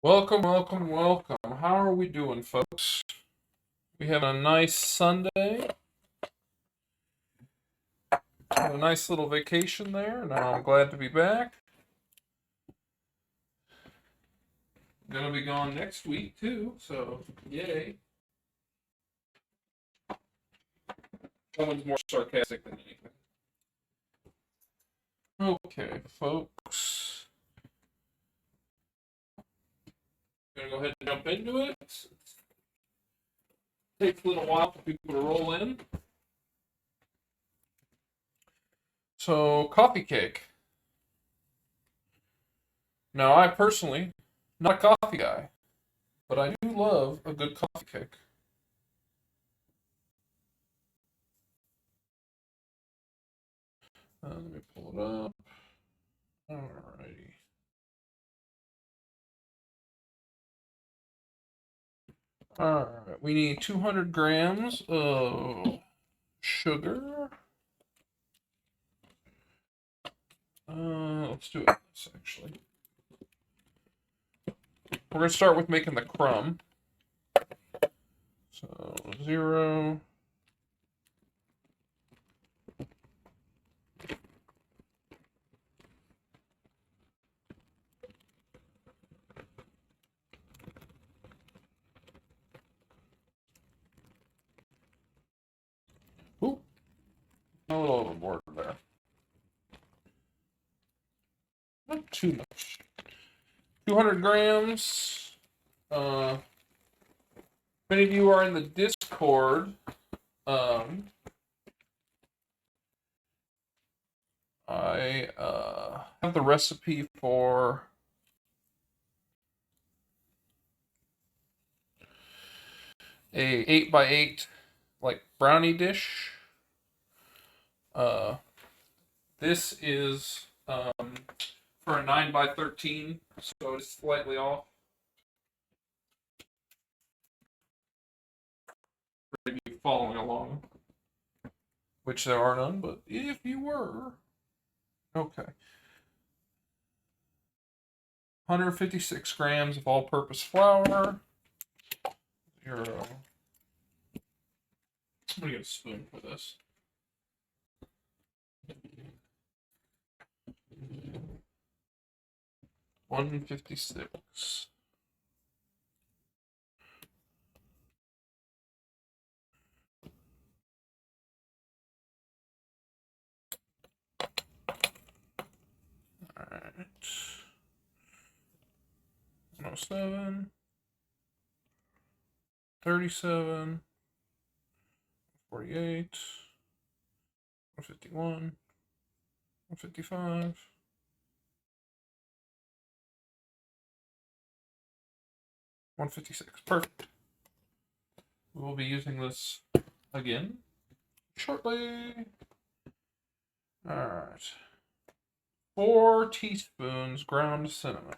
Welcome, welcome, welcome. How are we doing, folks? We have a nice Sunday. Had a nice little vacation there. Now I'm glad to be back. Gonna be gone next week too, so yay. Someone's more sarcastic than anything. Okay, folks. Gonna go ahead and jump into it. Takes a little while for people to roll in. So, coffee cake. Now, I personally, not a coffee guy, but I do love a good coffee cake. Let me pull it up. Alrighty. Alright, we need 200 grams of sugar. Let's do it this actually. We're going to start with making the crumb. So, 0. Ooh, a little overboard there. Not too much. 200 grams. If any of you are in the Discord, I have the recipe for a 8x8 like brownie dish. This is for a 9x13, so it's slightly off. For you following along, which there are none, but if you were, okay. 156 grams of all-purpose flour. 0. I'm gonna get a spoon for this. 156. Alright. 107. 37. 48. 151. 155. 156. Perfect. We will be using this again shortly. Alright. 4 teaspoons ground cinnamon.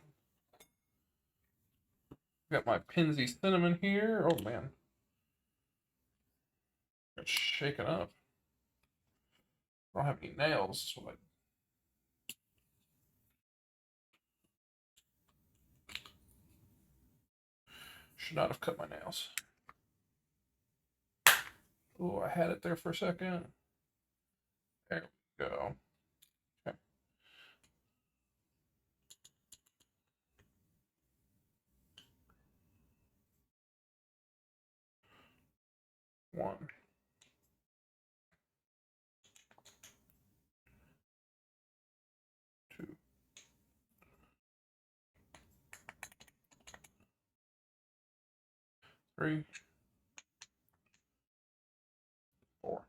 Got my Pinsy cinnamon here. Oh man. It's shaken up. I don't have any nails, so I should not have cut my nails. Oh, I had it there for a second. There we go. Okay. One. 2. 3. 4.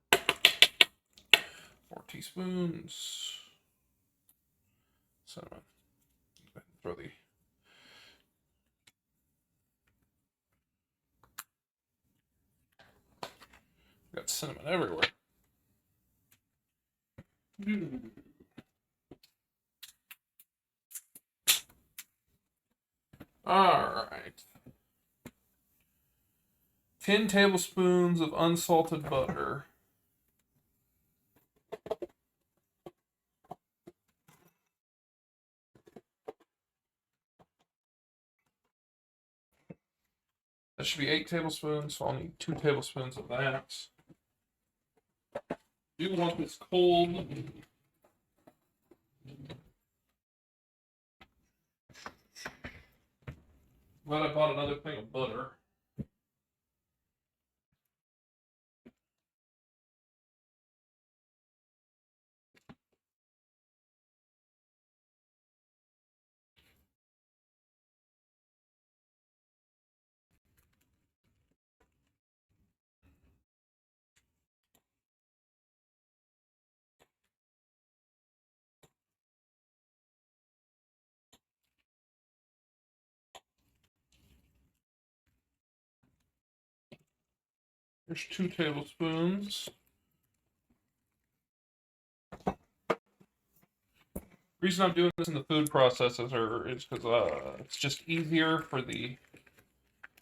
4 teaspoons. Cinnamon. Throw the got cinnamon everywhere. All right. 10 tablespoons of unsalted butter. That should be 8 tablespoons, so I'll need 2 tablespoons of that. You want this cold. Glad I bought another thing of butter. There's 2 tablespoons. The reason I'm doing this in the food processor is because it's just easier for the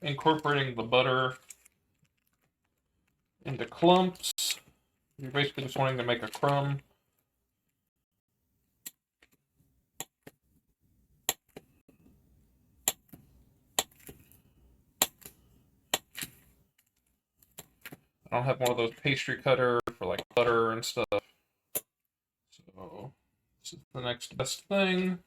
incorporating the butter into clumps. You're basically just wanting to make a crumb. I don't have one of those pastry cutter for like butter and stuff. So this is the next best thing.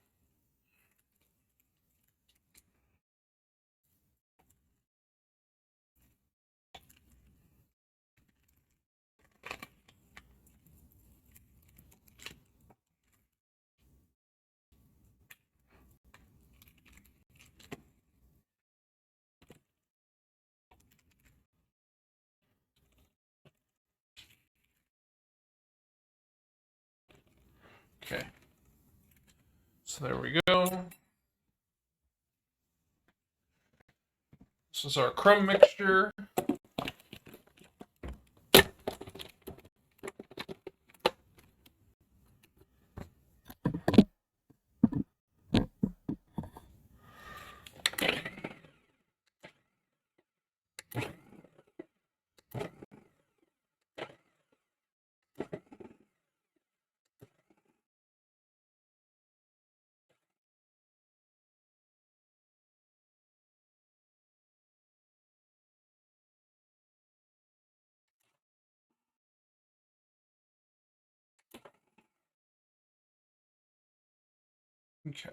Okay. So there we go. This is our crumb mixture. Okay.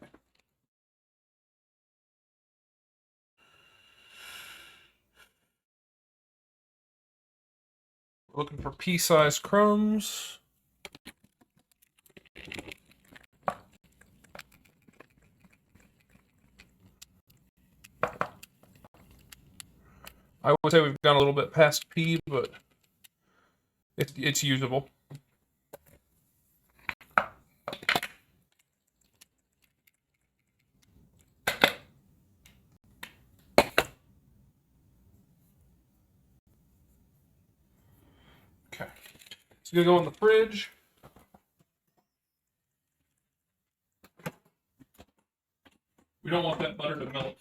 We're looking for pea-sized crumbs. I would say we've gone a little bit past pea, but it's usable. Okay. It's gonna go in the fridge. We don't want that butter to melt.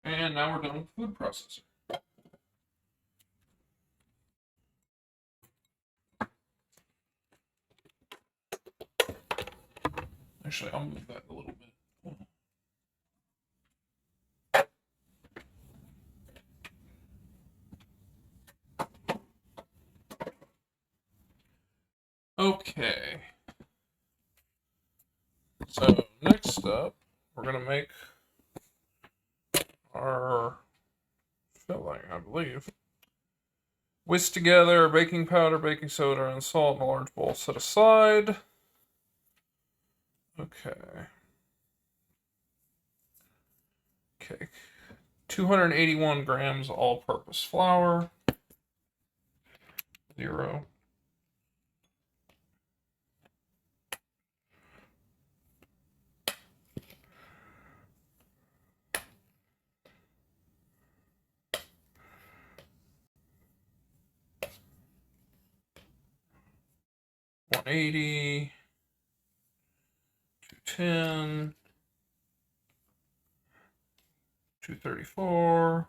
And now we're done with the food processor. Actually, I'll move that a little bit. Okay. So next up, we're gonna make our filling, I believe. Whisk together baking powder, baking soda, and salt in a large bowl set aside. Okay. Okay. 281 grams all-purpose flour. 0. $180, $210, $234,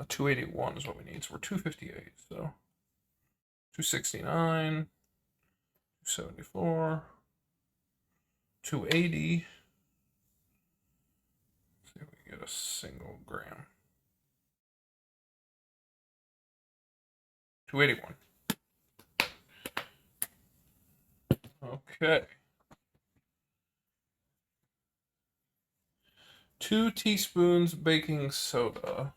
$281 is what we need. So we're $258. So $269, $274, 280. See if we get a single gram. 281. Okay. 2 teaspoons baking soda.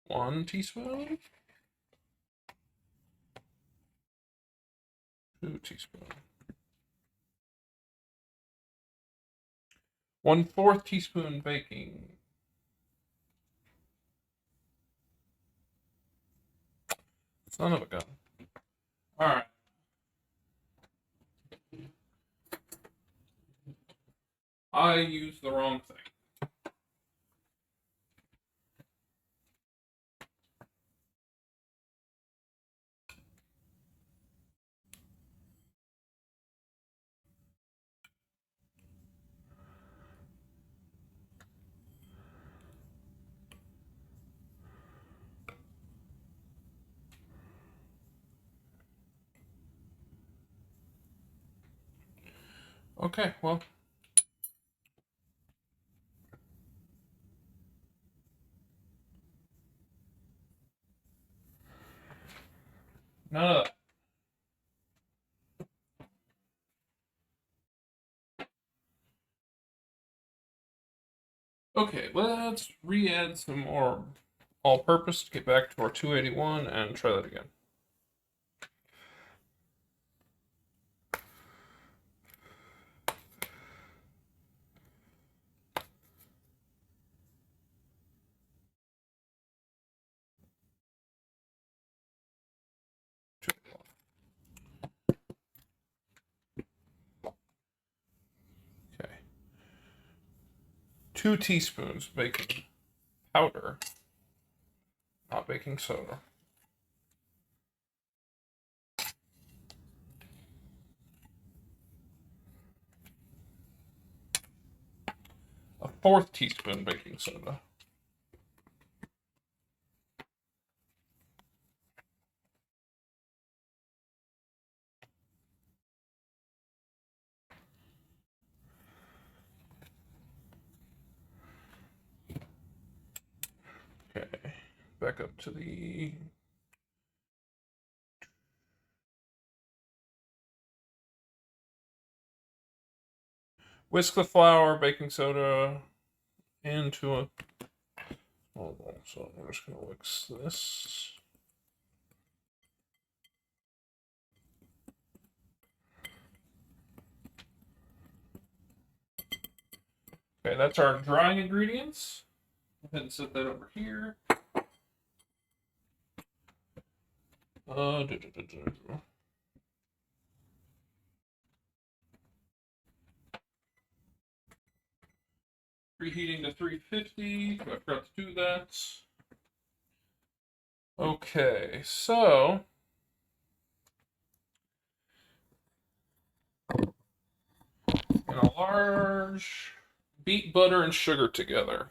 One teaspoon. 2 teaspoons. 1/4 teaspoon baking. Son of a gun. All right. I used the wrong thing. Okay, well. None of that. Okay, let's re-add some more all-purpose to get back to our 281 and try that again. Okay. 2 teaspoons baking powder, not baking soda. A 1/4 teaspoon baking soda. Okay, back up to the whisk the flour, baking soda into a. Hold on, so I'm just gonna mix this. Okay, that's our drying ingredients. Go ahead and set that over here. Uh, duh, duh, duh, duh. Preheating to 350. I forgot to do that. Okay, so in a large, beat butter and sugar together.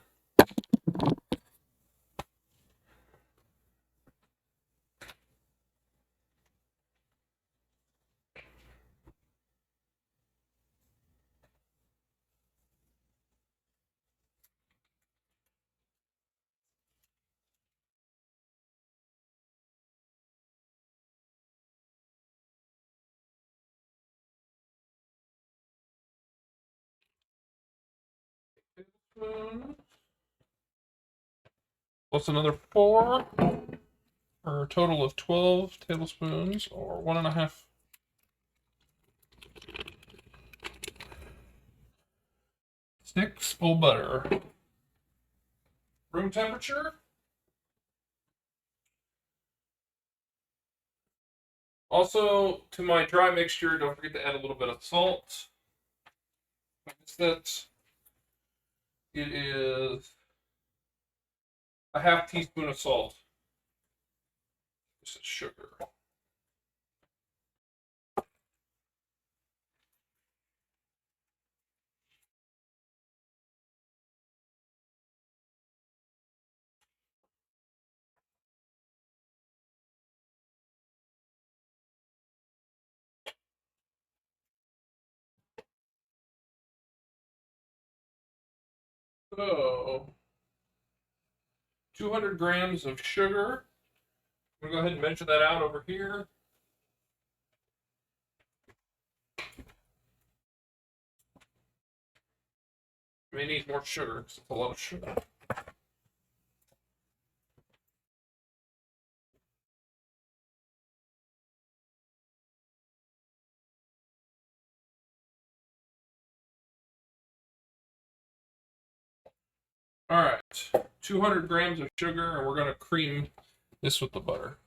Plus another 4, for a total of 12 tablespoons, or 1.5. Sticks full butter. Room temperature. Also, to my dry mixture, don't forget to add a little bit of salt. That it is a 1/2 teaspoon of salt. This is sugar. So, 200 grams of sugar. I'm going to go ahead and measure that out over here. May need more sugar because it's a lot of sugar. All right, 200 grams of sugar, and we're going to cream this with the butter.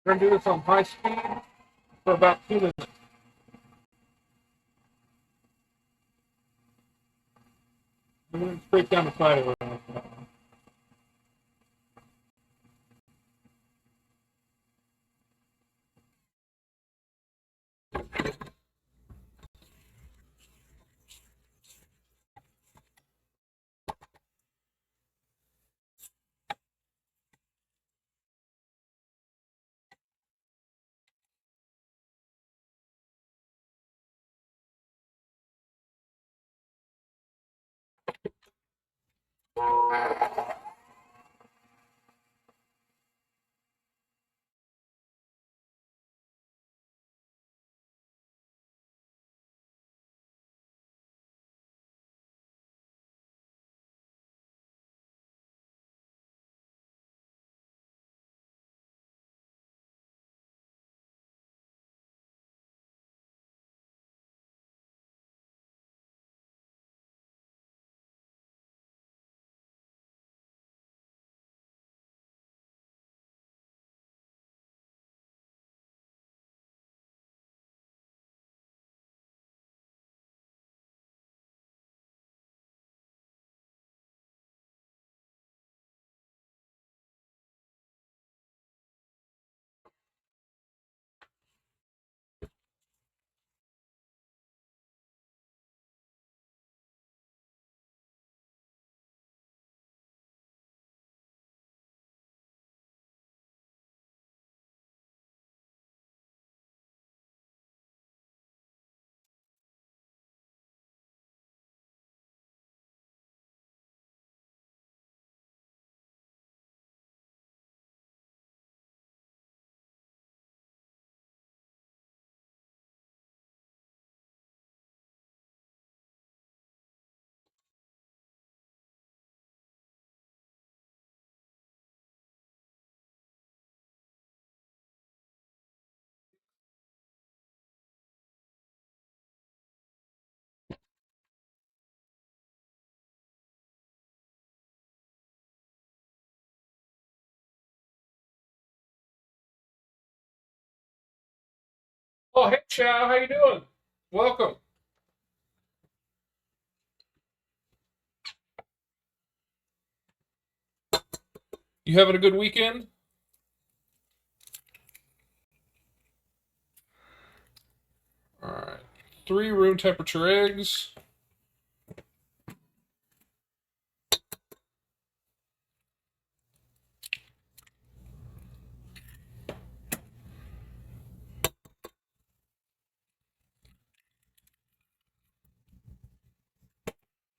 We're going to do this on high speed for about 2 minutes. I'm going to scrape down the side of it. Oh, hey, Chow, how you doing? Welcome. You having a good weekend? All right. 3 room temperature eggs.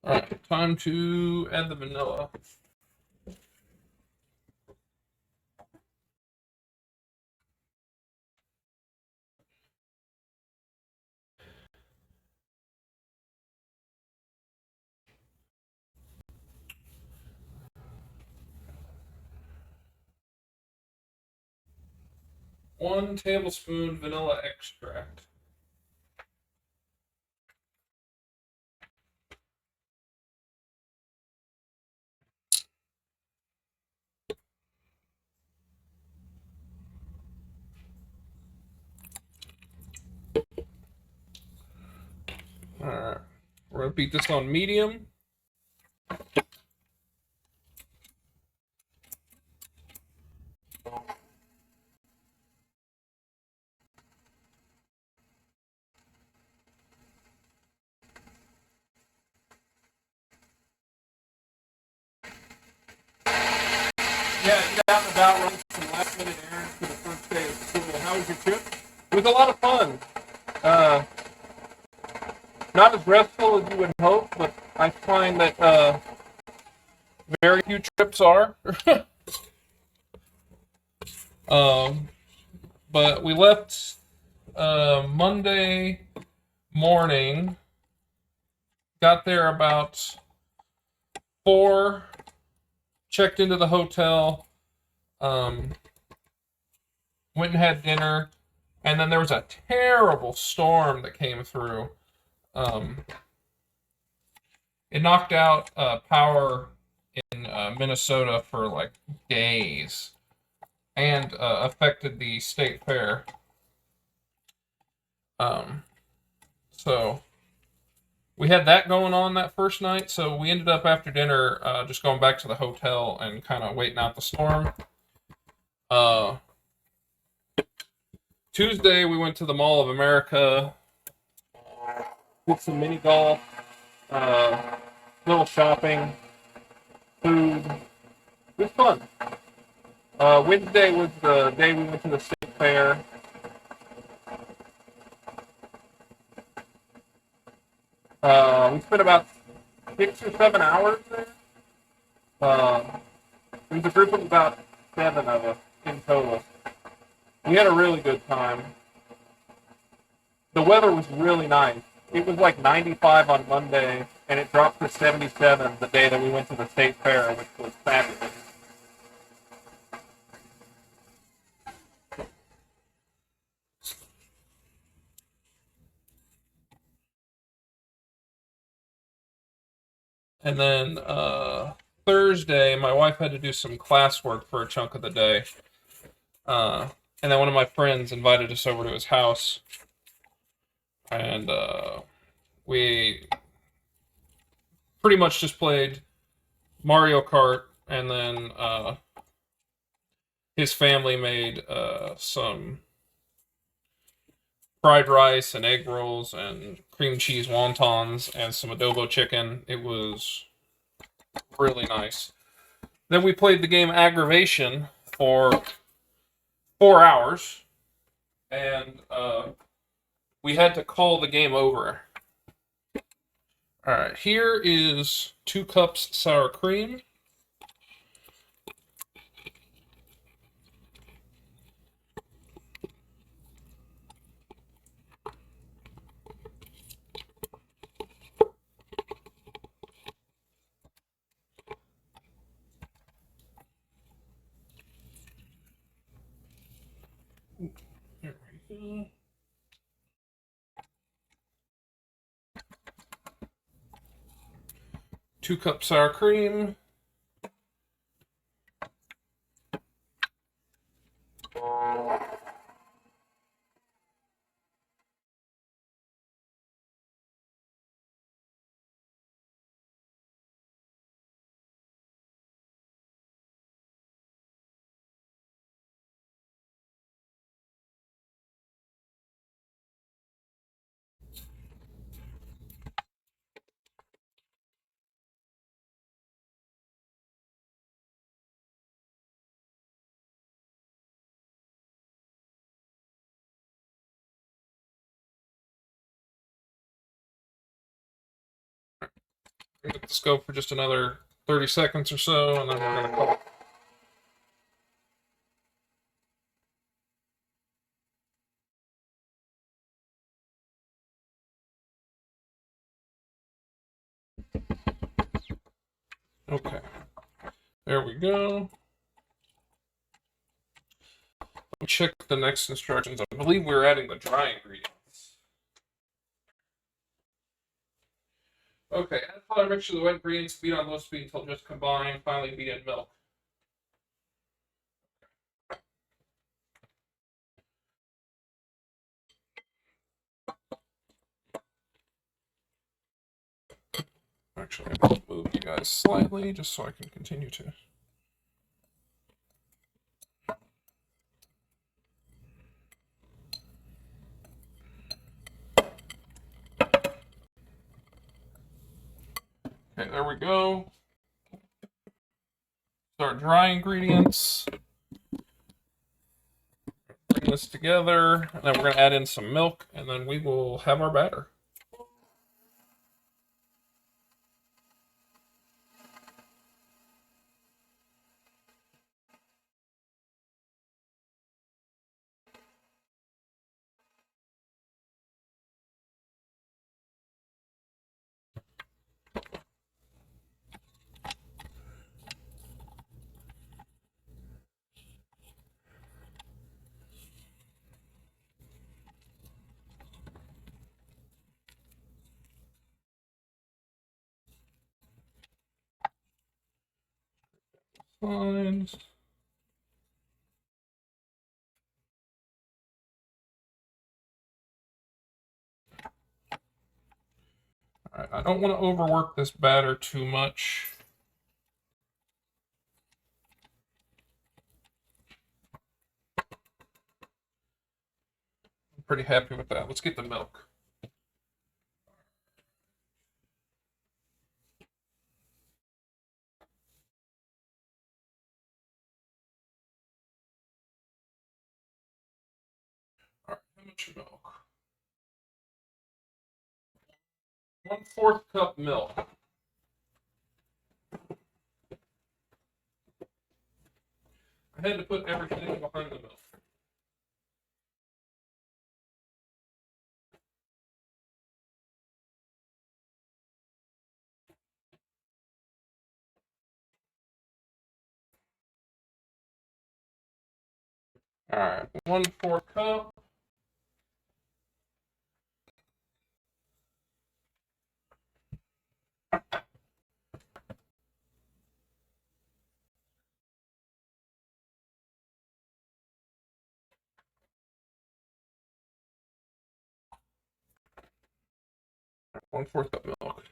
All right, time to add the vanilla. 1 tablespoon vanilla extract. Alright, we're going to beat this on medium. Yeah, get out and about, run some last minute errands for the first day of school. How was your trip? It was a lot of fun. Not as restful as you would hope, but I find that very few trips are. But we left Monday morning, got there about 4, checked into the hotel, went and had dinner, and then there was a terrible storm that came through. It knocked out power in Minnesota for like days and affected the state fair. So we had that going on that first night, so we ended up after dinner just going back to the hotel and kind of waiting out the storm. Tuesday, we went to the Mall of America, did some mini golf, little shopping, food. It was fun. Wednesday was the day we went to the state fair. We spent about 6 or 7 hours there. There was a group of about 7 of us in total. We had a really good time. The weather was really nice. It was like 95 on Monday, and it dropped to 77 the day that we went to the state fair, which was fabulous. And then Thursday, my wife had to do some classwork for a chunk of the day. And then one of my friends invited us over to his house. And we pretty much just played Mario Kart. And then his family made some fried rice and egg rolls and cream cheese wontons and some adobo chicken. It was really nice. Then we played the game Aggravation for 4 hours, and we had to call the game over. All right, here is 2 cups sour cream. Here we go. 2 cups sour cream. Let this go for just another 30 seconds or so, and then we're going to call it. Okay, there we go. check the next instructions. I believe we're adding the dry ingredients. Okay, add flour mixture to the wet ingredients, beat on low speed until just combine, finally beat in milk. Actually, I'm going to move you guys slightly just so I can continue to. Okay, there we go. So our dry ingredients. Bring this together, and then we're going to add in some milk, and then we will have our batter. Lines. Alright, I don't want to overwork this batter too much. I'm pretty happy with that. Let's get the milk. Alright, how much milk? 1/4 cup milk. I had to put everything behind the milk. Alright, 1/4 cup. One-fourth cup milk.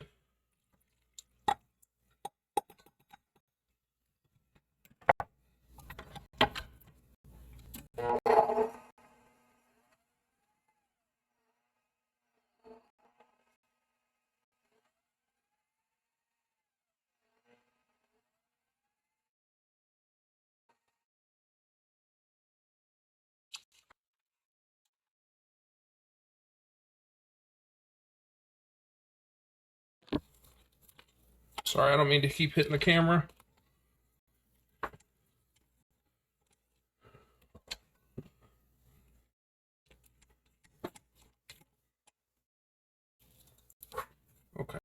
Sorry, I don't mean to keep hitting the camera. Okay.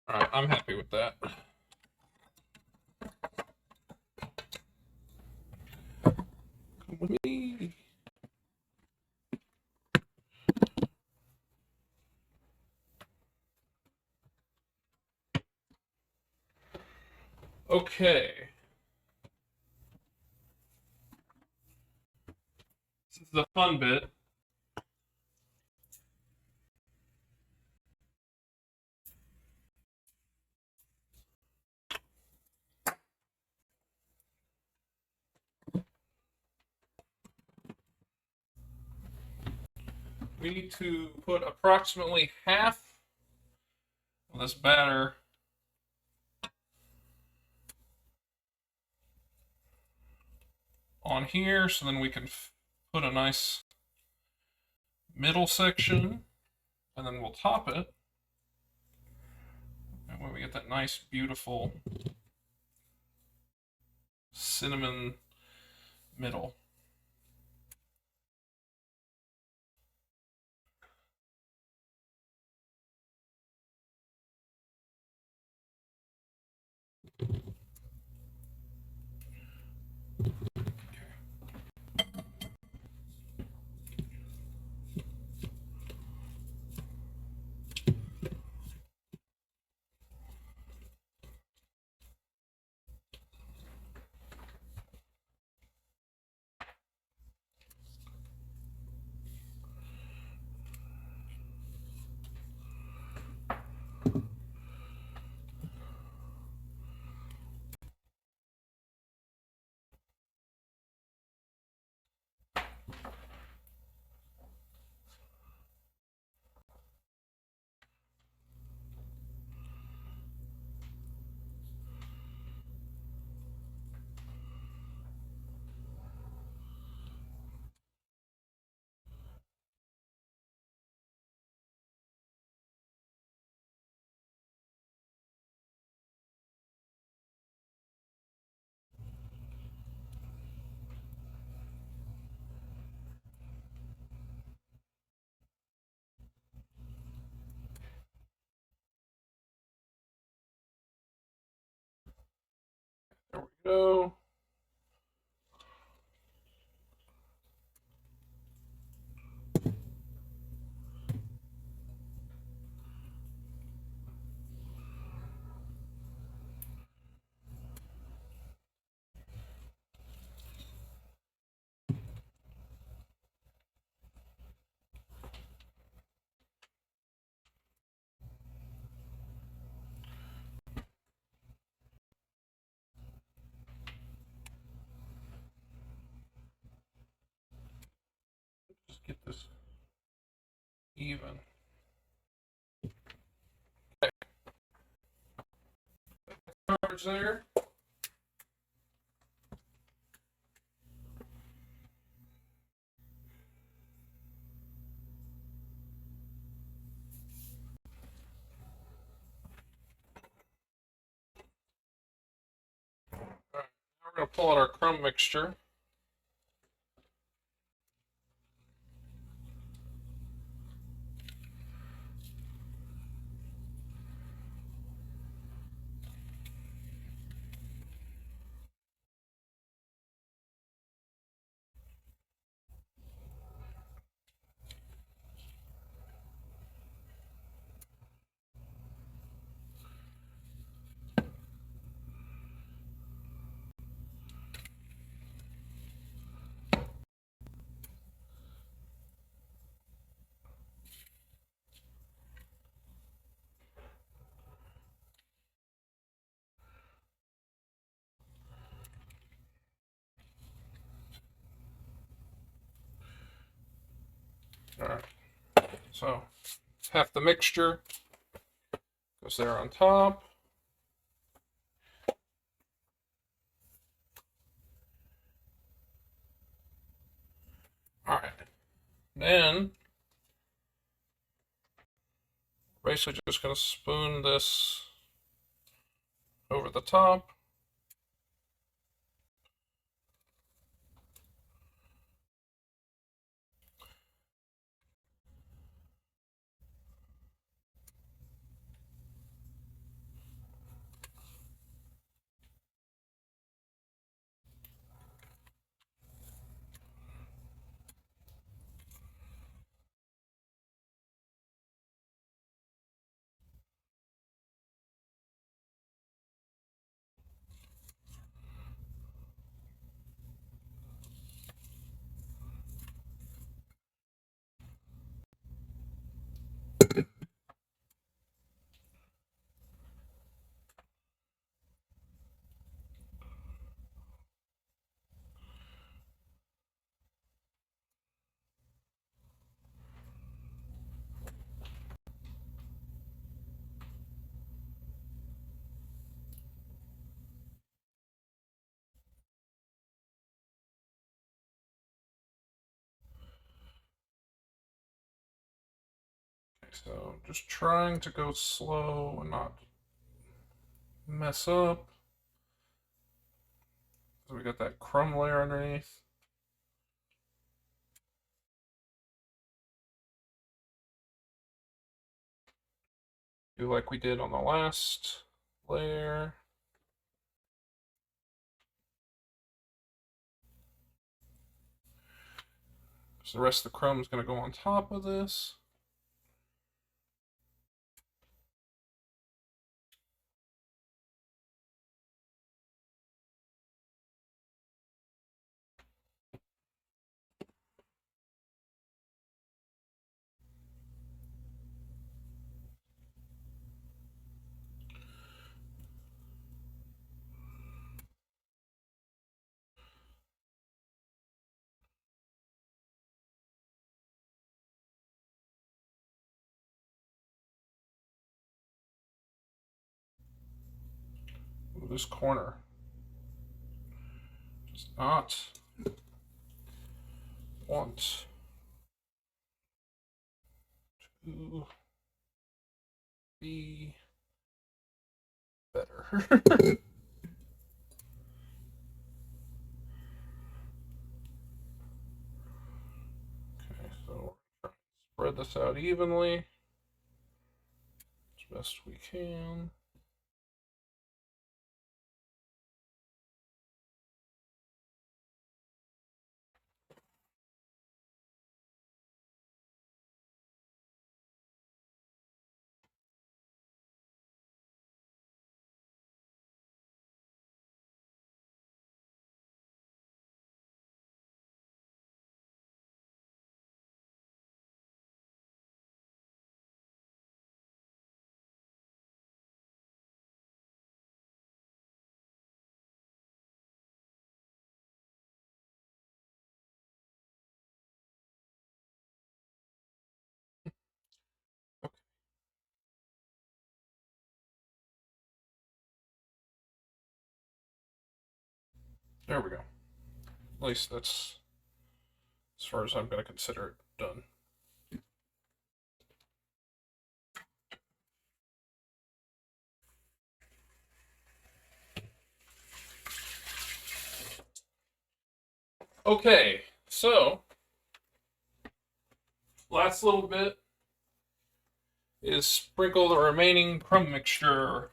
Alright, I'm happy with that. Come with me. Okay. This is the fun bit. We need to put approximately half of this batter on here, so then we can put a nice middle section, and then we'll top it. And when we get that nice, beautiful cinnamon middle. There we go. Just get this even. Okay. Coverage there. All right. Now we're going to pull out our crumb mixture. All right. So half the mixture goes there on top. All right. Then basically just going to spoon this over the top. So just trying to go slow and not mess up. So we got that crumb layer underneath. Do like we did on the last layer. So the rest of the crumb is going to go on top of this. Ooh, this corner does not want to be better. Okay, so we're trying to spread this out evenly as best we can. There we go. At least that's as far as I'm going to consider it done. Okay, so last little bit is sprinkle the remaining crumb mixture.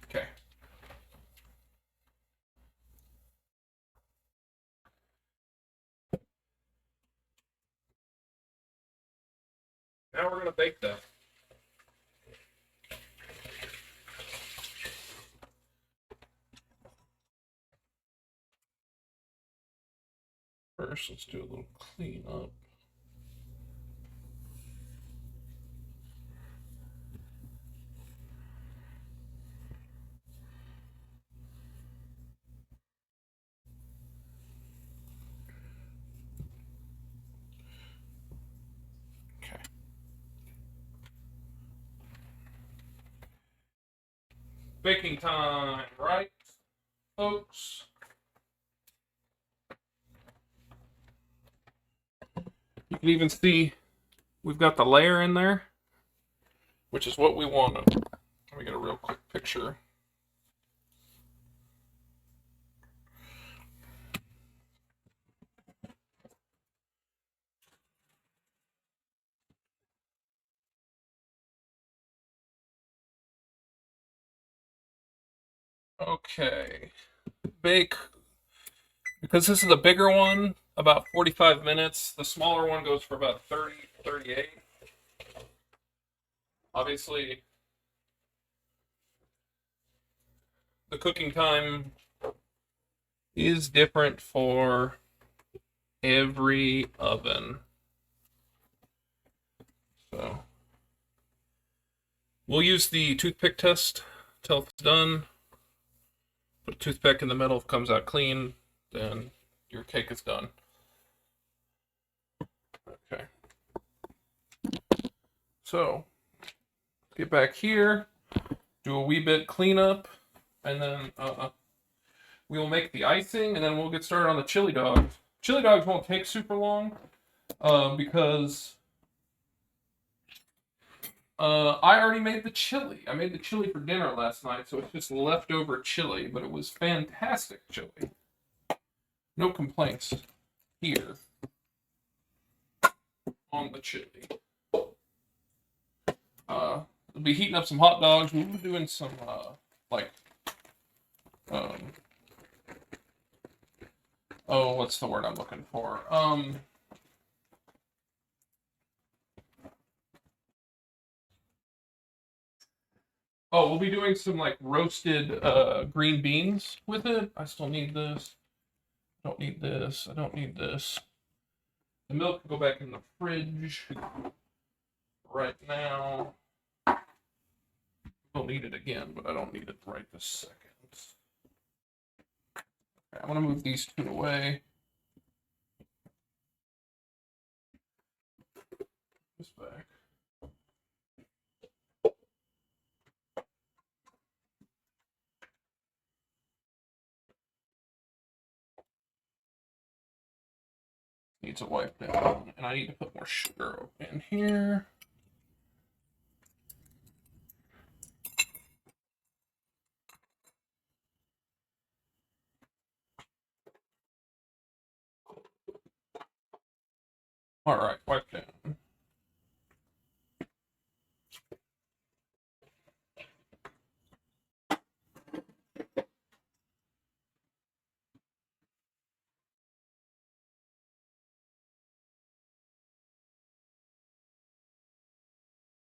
Okay. Now we're going to bake that. First, let's do a little cleanup. Okay. Baking time, right, folks? You can even see we've got the layer in there, which is what we want. Let me get a real quick picture. Okay. Bake, because this is a bigger one, about 45 minutes. The smaller one goes for about 30, 38. Obviously, the cooking time is different for every oven. So we'll use the toothpick test till it's done. Put a toothpick in the middle, if it comes out clean, then your cake is done. Okay. So get back here, do a wee bit cleanup, and then we will make the icing, and then we'll get started on the chili dogs. Chili dogs won't take super long because I already made the chili. I made the chili for dinner last night, so it's just leftover chili, but it was fantastic chili. No complaints here on the chili. We'll be heating up some hot dogs. We'll be doing some um, oh, what's the word I'm looking for? Oh, we'll be doing some like roasted green beans with it. I still need this. I don't need this. I don't need this. The milk can go back in the fridge right now. We'll need it again, but I don't need it right this second. Okay, I'm gonna move these two away. This back. Needs a wipe down, and I need to put more sugar in here. All right, wipe down.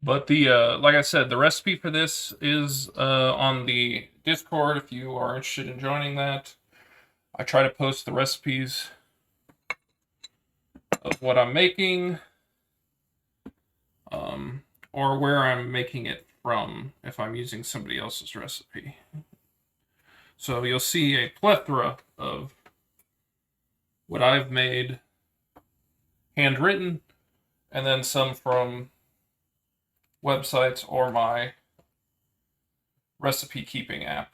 But the like I said, the recipe for this is on the Discord if you are interested in joining that. I try to post the recipes of what I'm making, or where I'm making it from if I'm using somebody else's recipe. So you'll see a plethora of what I've made handwritten, and then some from websites or my recipe keeping app.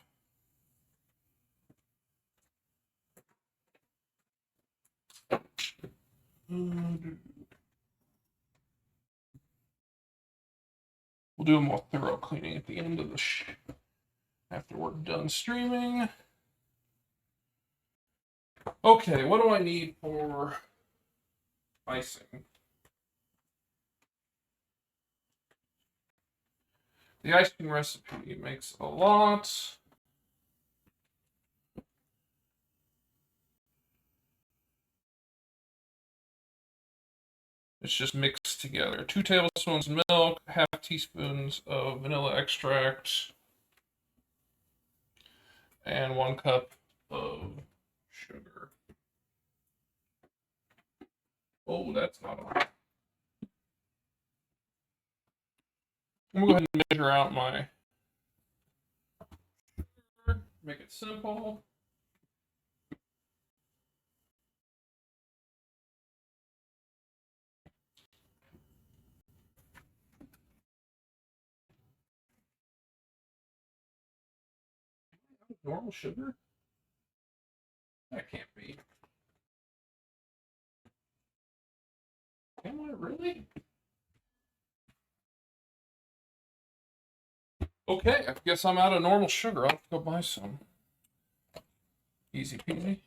We'll do a more thorough cleaning at the end of the after we're done streaming. Okay, what do I need for icing? The icing recipe makes a lot. It's just mixed together. 2 tablespoons of milk, half teaspoons of vanilla extract, and 1 cup of sugar. Oh, that's not enough. I'm gonna go ahead and measure out my sugar, make it simple. Normal sugar? That can't be. Am I really? Okay, I guess I'm out of normal sugar. I'll have to go buy some. Easy peasy.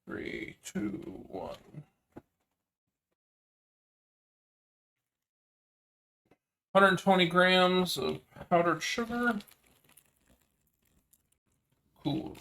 3, 2, 1. 120 grams of powdered sugar. Cool.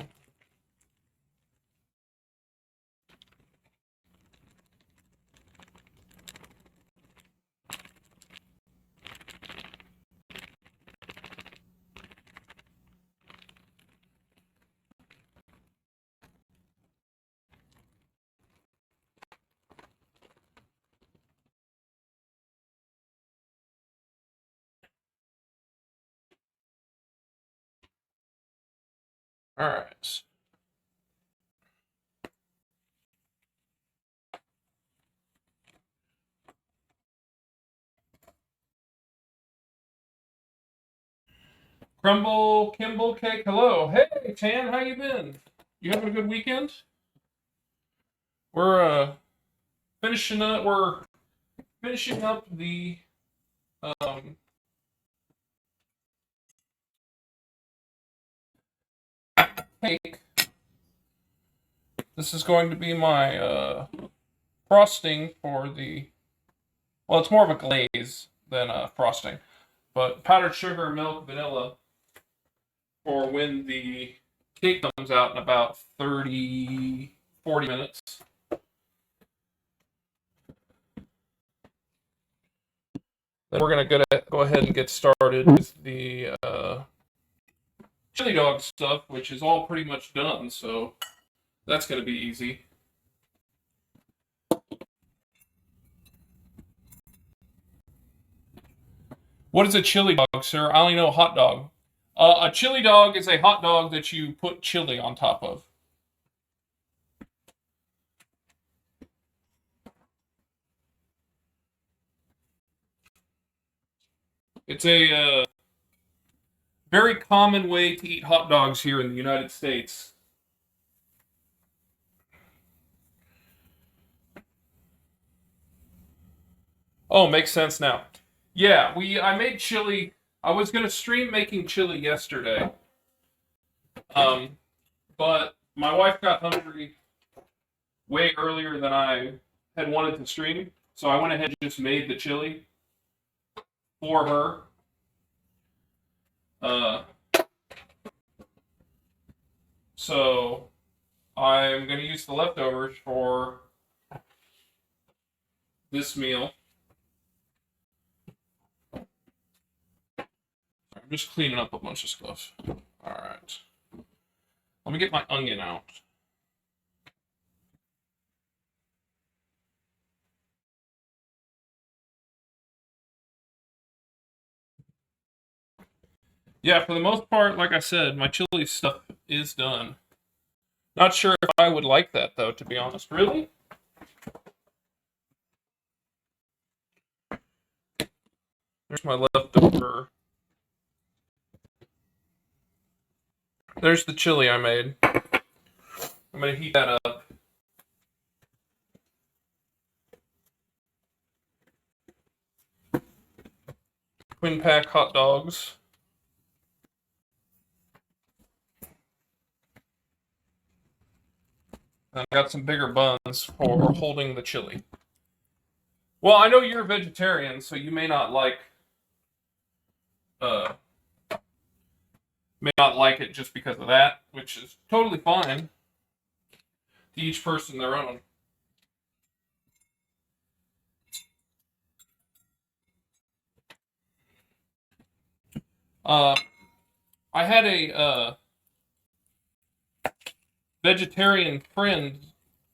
All right. Crumble, Kimball, Cake, hello. Hey, Tan, how you been? You having a good weekend? We're finishing up. We're finishing up the um, cake. This is going to be my frosting for the. Well, it's more of a glaze than frosting, but powdered sugar, milk, vanilla for when the cake comes out in about 30, 40 minutes. Then we're going to go ahead and get started with the chili dog stuff, which is all pretty much done, so that's going to be easy. What is a chili dog, sir? I only know hot dog. A chili dog is a hot dog that you put chili on top of. It's a very common way to eat hot dogs here in the United States. Oh, makes sense now. Yeah, I made chili. I was gonna stream making chili yesterday, um, but my wife got hungry way earlier than I had wanted to stream, so I went ahead and just made the chili for her. Uh, so I'm gonna use the leftovers for this meal. I'm just cleaning up a bunch of stuff. All right. Let me get my onion out. Yeah, for the most part, like I said, my chili stuff is done. Not sure if I would like that, though, to be honest. Really? There's my leftover. There's the chili I made. I'm going to heat that up. Twin pack hot dogs. And I got some bigger buns for holding the chili. Well, I know you're a vegetarian, so you may not like it just because of that, which is totally fine. To each person their own. I had a vegetarian friend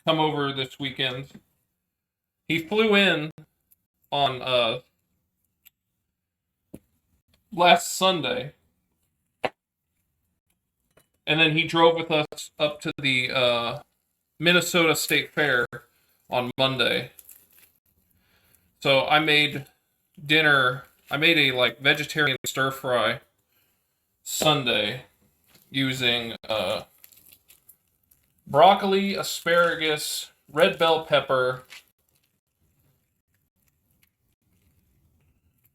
come over this weekend. He flew in on last Sunday, and then he drove with us up to the Minnesota State Fair on Monday. So I made dinner. I made a vegetarian stir fry Sunday using broccoli, asparagus, red bell pepper.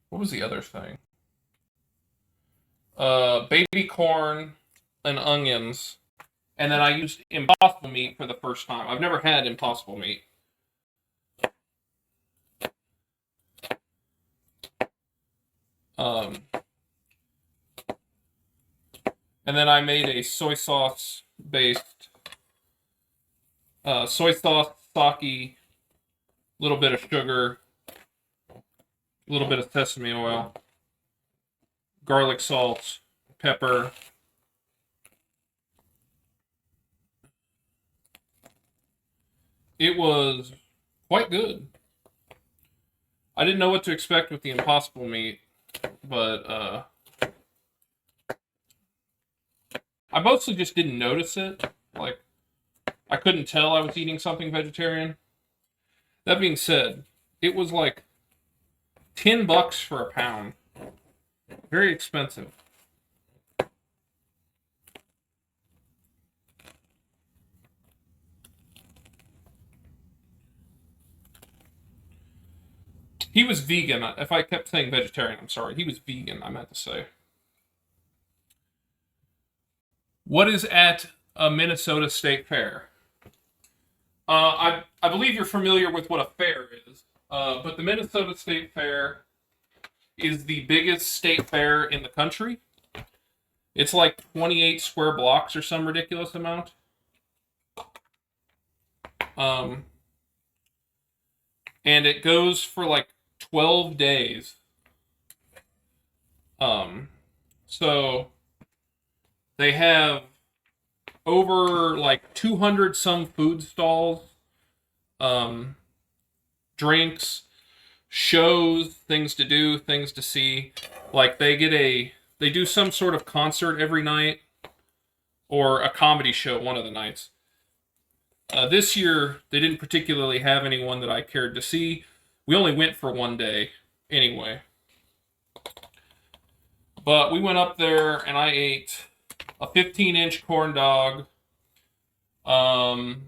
What was the other thing? Baby corn and onions. And then I used impossible meat for the first time. I've never had impossible meat. And then I made a soy sauce based soy sauce, sake, little bit of sugar, a little bit of sesame oil, garlic salt, pepper. It was quite good. I didn't know what to expect with the Impossible meat, but I mostly just didn't notice it. Like, I couldn't tell I was eating something vegetarian. That being said, it was like $10 for a pound. Very expensive. He was vegan. If I kept saying vegetarian, I'm sorry. He was vegan, I meant to say. What is at a Minnesota State Fair? I believe you're familiar with what a fair is, but the Minnesota State Fair is the biggest state fair in the country. It's like 28 square blocks or some ridiculous amount. And it goes for like 12 days. So they have over like 200 some food stalls, drinks, shows, things to do, things to see. Like they do some sort of concert every night or a comedy show one of the nights. This year, they didn't particularly have anyone that I cared to see. We only went for one day anyway. But we went up there and I ate a 15-inch corn dog. I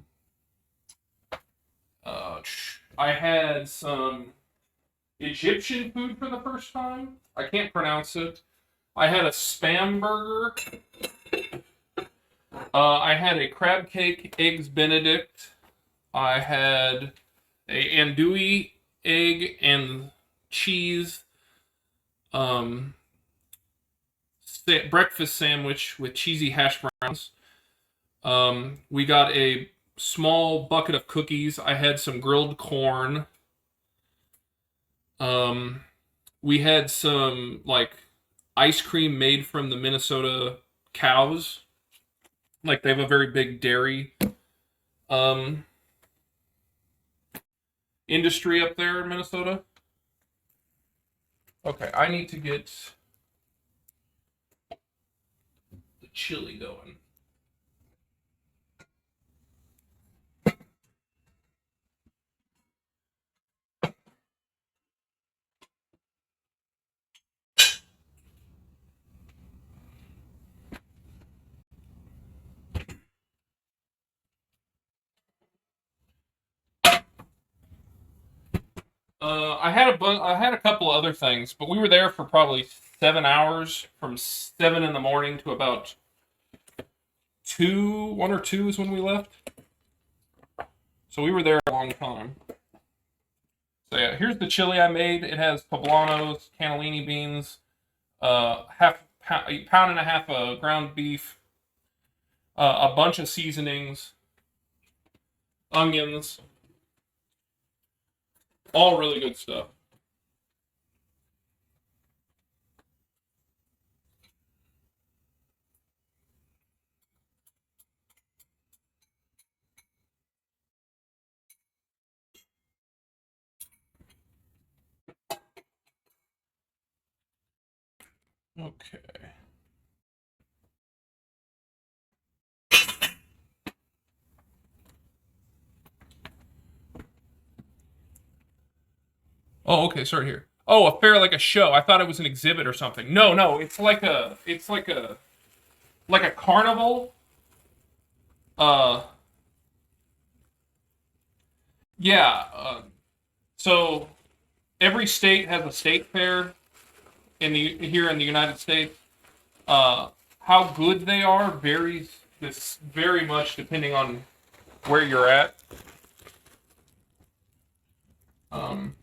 had some Egyptian food for the first time. I can't pronounce it. I had a Spam burger. I had a crab cake, eggs Benedict. I had a andouille, egg, and cheese breakfast sandwich with cheesy hash browns. We got a small bucket of cookies. I had some grilled corn. We had some like ice cream made from the Minnesota cows. Like they have a very big dairy industry up there in Minnesota. Okay, I need to get the chili going. I had a couple of other things, but we were there for probably 7 hours, from 7 in the morning to about 1 or 2 is when we left. So we were there a long time. So yeah, here's the chili I made. It has poblanos, cannellini beans, a pound and a half of ground beef, a bunch of seasonings, onions, all really good stuff. Okay. Oh, okay, sorry here. Oh, a fair like a show. I thought it was an exhibit or something. No, no, it's like a carnival. Uh yeah, so every state has a state fair here in the United States. How good they are varies this very much depending on where you're at. Um,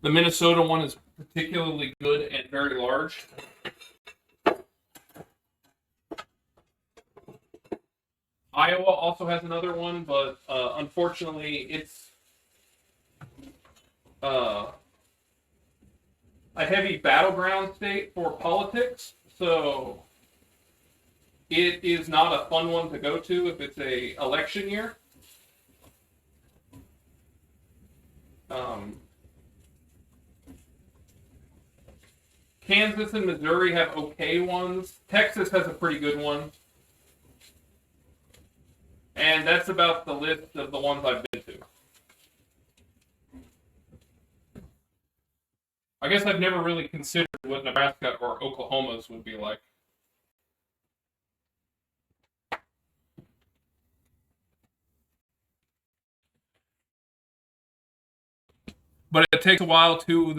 the Minnesota one is particularly good and very large. Iowa also has another one, but unfortunately, it's a heavy battleground state for politics, so it is not a fun one to go to if it's a election year. Kansas and Missouri have okay ones. Texas has a pretty good one. And that's about the list of the ones I've been to. I guess I've never really considered what Nebraska or Oklahoma's would be like. But it takes a while too.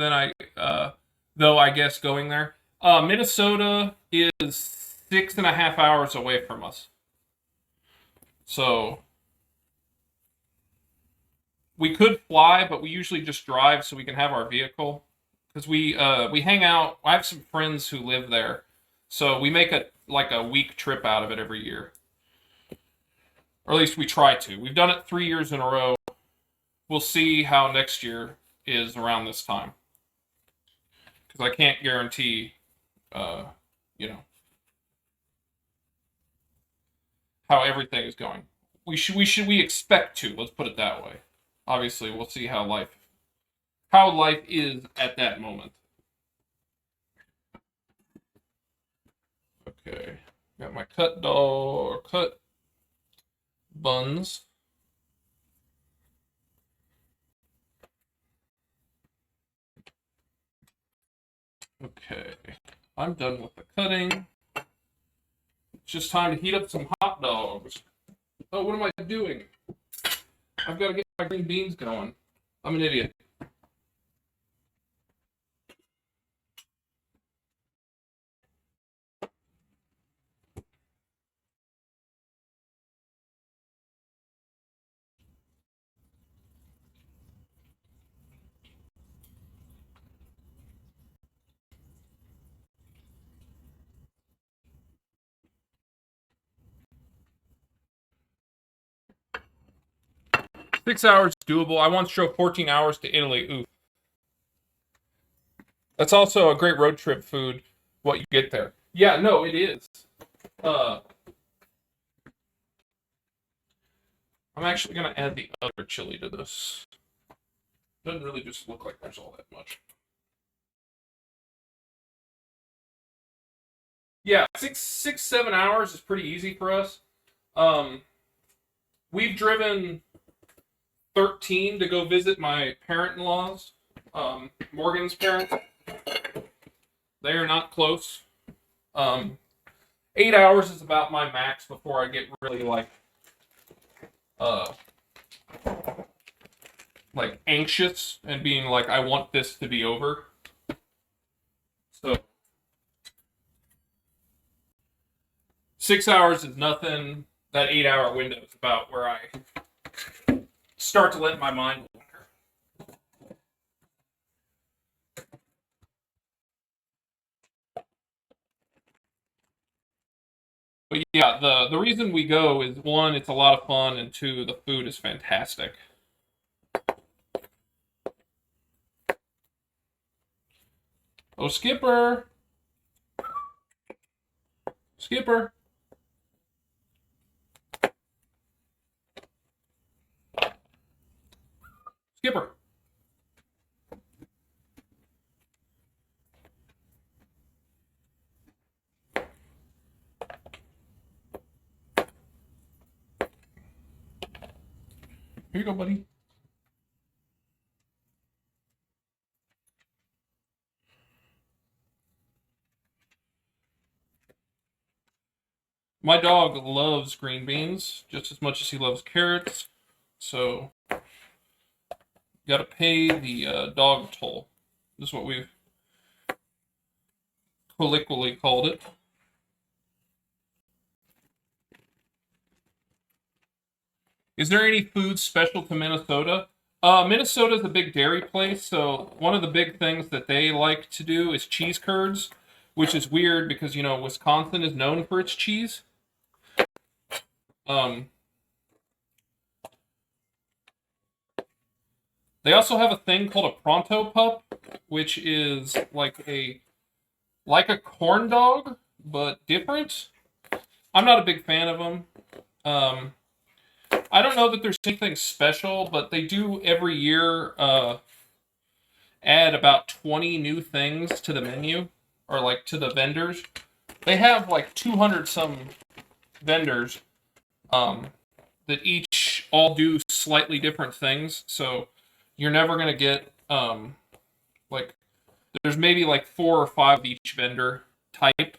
Though I guess going there. Minnesota is 6.5 hours away from us, so we could fly, but we usually just drive so we can have our vehicle. Because we hang out. I have some friends who live there, so we make a week trip out of it every year, or at least we try to. We've done it 3 years in a row. We'll see how next year is around this time, because I can't guarantee, you know, how everything is going. We expect to. Let's put it that way. Obviously, we'll see how life is at that moment. Okay, got my cut buns. Okay, I'm done with the cutting. It's just time to heat up some hot dogs. Oh, what am I doing? I've got to get my green beans going. I'm an idiot. Six hours is doable. I once drove 14 hours to Italy. Ooh. That's also a great road trip food, what you get there. Yeah, no, it is. I'm actually going to add the other chili to this. Doesn't really just look like there's all that much. Yeah, 7 hours is pretty easy for us. We've driven 13 to go visit my parent-in-laws, Morgan's parents. They are not close. 8 hours is about my max before I get really like anxious and being like, I want this to be over. So 6 hours is nothing. That 8 hour window is about where I start to let my mind wander. But yeah, the reason we go is, one, it's a lot of fun, and two, the food is fantastic. Oh, Skipper! Skipper! Skipper! Here you go, buddy. My dog loves green beans just as much as he loves carrots, so got to pay the dog toll. This is what we've colloquially called it. Is there any food special to Minnesota? Minnesota's a big dairy place, so one of the big things that they like to do is cheese curds, which is weird because, Wisconsin is known for its cheese. They also have a thing called a Pronto Pup, which is like a corn dog, but different. I'm not a big fan of them. Um, I don't know that there's anything special, but they do every year add about 20 new things to the menu, or like to the vendors. They have like 200 some vendors that each all do slightly different things. So you're never going to get like there's maybe like 4 or 5 of each vendor type.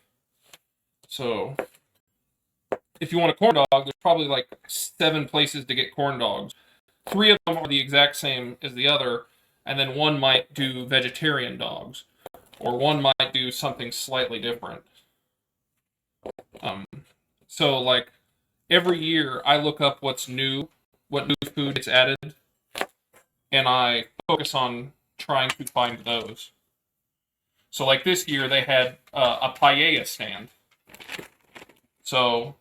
So if you want a corn dog, there's probably like 7 places to get corn dogs. 3 of them are the exact same as the other, and then one might do vegetarian dogs, or one might do something slightly different. Um, so like every year, I look up what's new, what new food gets added, and I focus on trying to find those. So like this year, they had a paella stand. So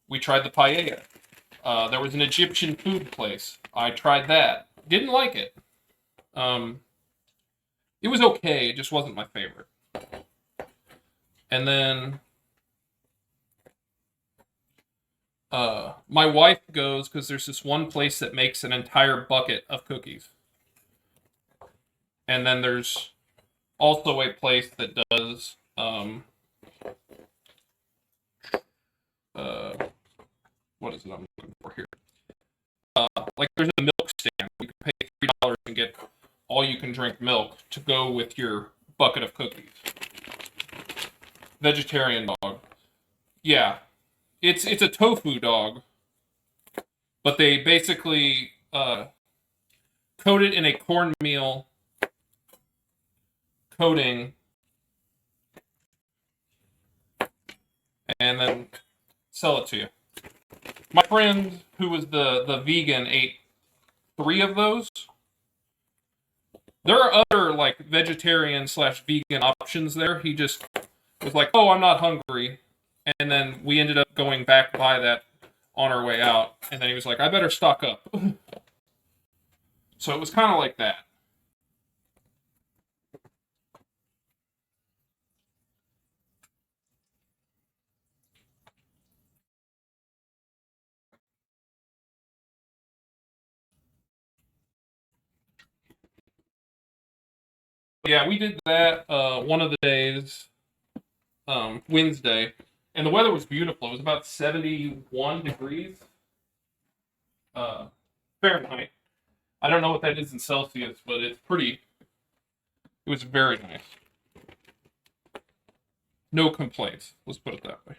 we tried the paella. There was an Egyptian food place. I tried that. Didn't like it. It was okay. It just wasn't my favorite. And then my wife goes because there's this one place that makes an entire bucket of cookies. And then there's also a place that does what is it I'm looking for here? Like there's a milk stand. You can pay $3 and get all you can drink milk to go with your bucket of cookies. Vegetarian dog. Yeah. It's a tofu dog. But they basically coat it in a cornmeal coating and then sell it to you. My friend who was the vegan ate 3 of those. There are other like vegetarian / vegan options there. He just was like, "Oh, I'm not hungry," and then we ended up going back by that on our way out. And then he was like, "I better stock up." So it was kind of like that. Yeah, we did that one of the days, Wednesday, and the weather was beautiful. It was about 71 degrees uh, Fahrenheit. I don't know what that is in Celsius, but it's pretty. It was very nice. No complaints. Let's put it that way.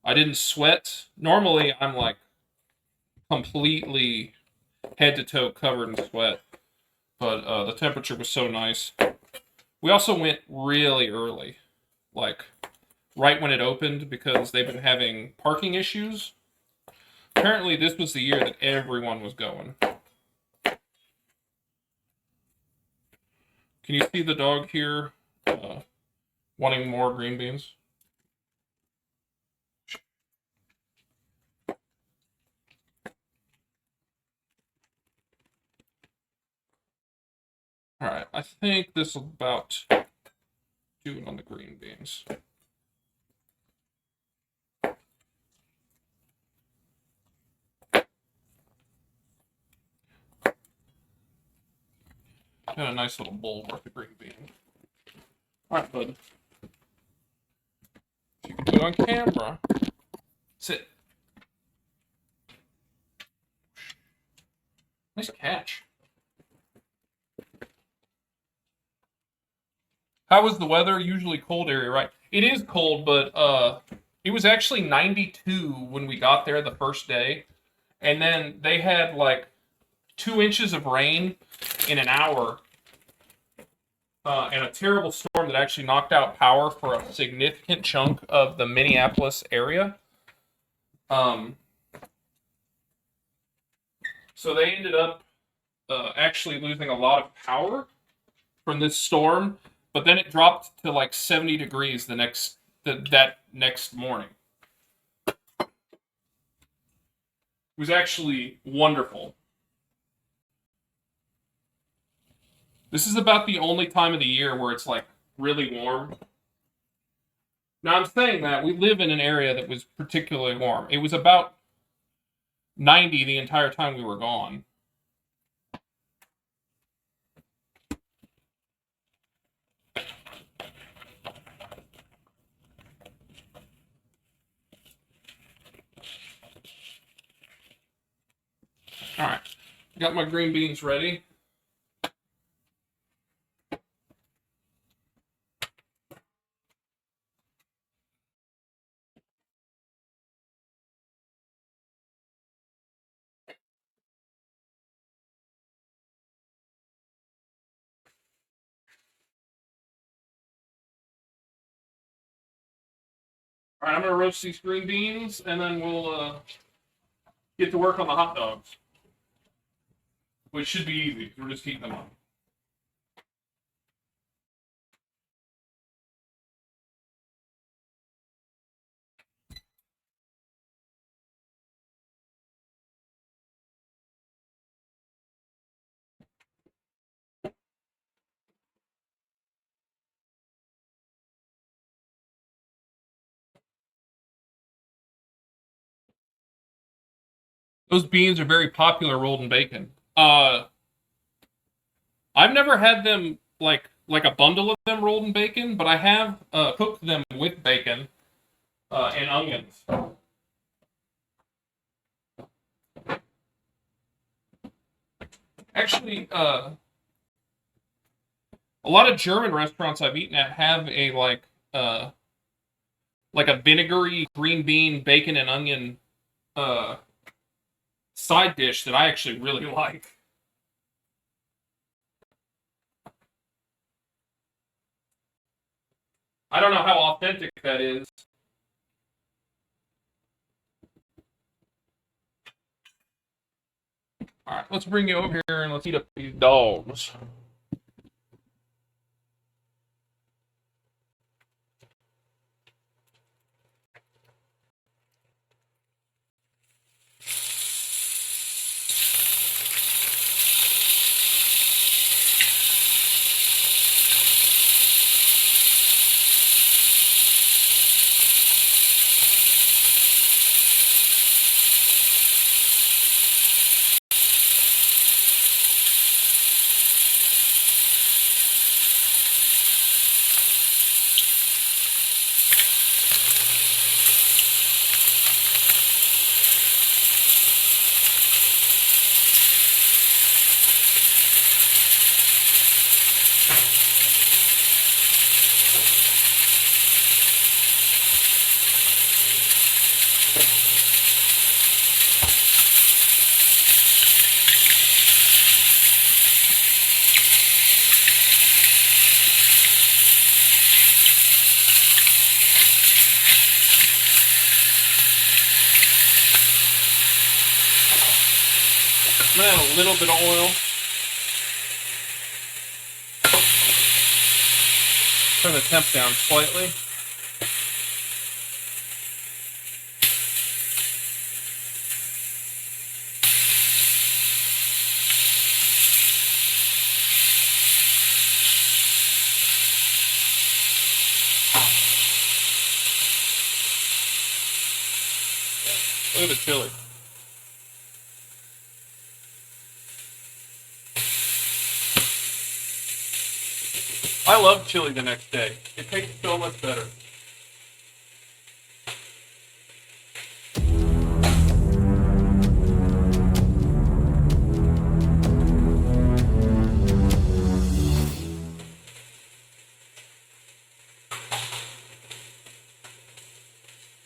I didn't sweat. Normally, I'm like completely head to toe covered in sweat, but the temperature was so nice. We also went really early, like right when it opened, because they've been having parking issues. Apparently, this was the year that everyone was going. Can you see the dog here wanting more green beans? All right, I think this will about do it on the green beans. Got a nice little bowl worth of green beans. All right, bud. You can do it on camera. Sit. Nice catch. How was the weather? Usually cold area, right? It is cold, but it was actually 92 when we got there the first day. And then they had like 2 inches of rain in an hour. And a terrible storm that actually knocked out power for a significant chunk of the Minneapolis area. So they ended up actually losing a lot of power from this storm, but then it dropped to like 70 degrees that next morning. was actually wonderful. This is about the only time of the year where it's like really warm. Now I'm saying that we live in an area that was particularly warm. It was about 90 the entire time we were gone. All right, got my green beans ready. All right, I'm gonna roast these green beans, and then we'll get to work on the hot dogs, which should be easy. We're just heating them up. Those beans are very popular rolled in bacon. I've never had them like a bundle of them rolled in bacon, but I have cooked them with bacon and onions. Actually, a lot of German restaurants I've eaten at have a like a vinegary green bean bacon and onion side dish that I actually really like. I don't know how authentic that is. All right, let's bring you over here and let's heat up these dogs. I'm gonna add a little bit of oil. Turn the temp down slightly. Look at the chili. I love chili the next day. It tastes so much better.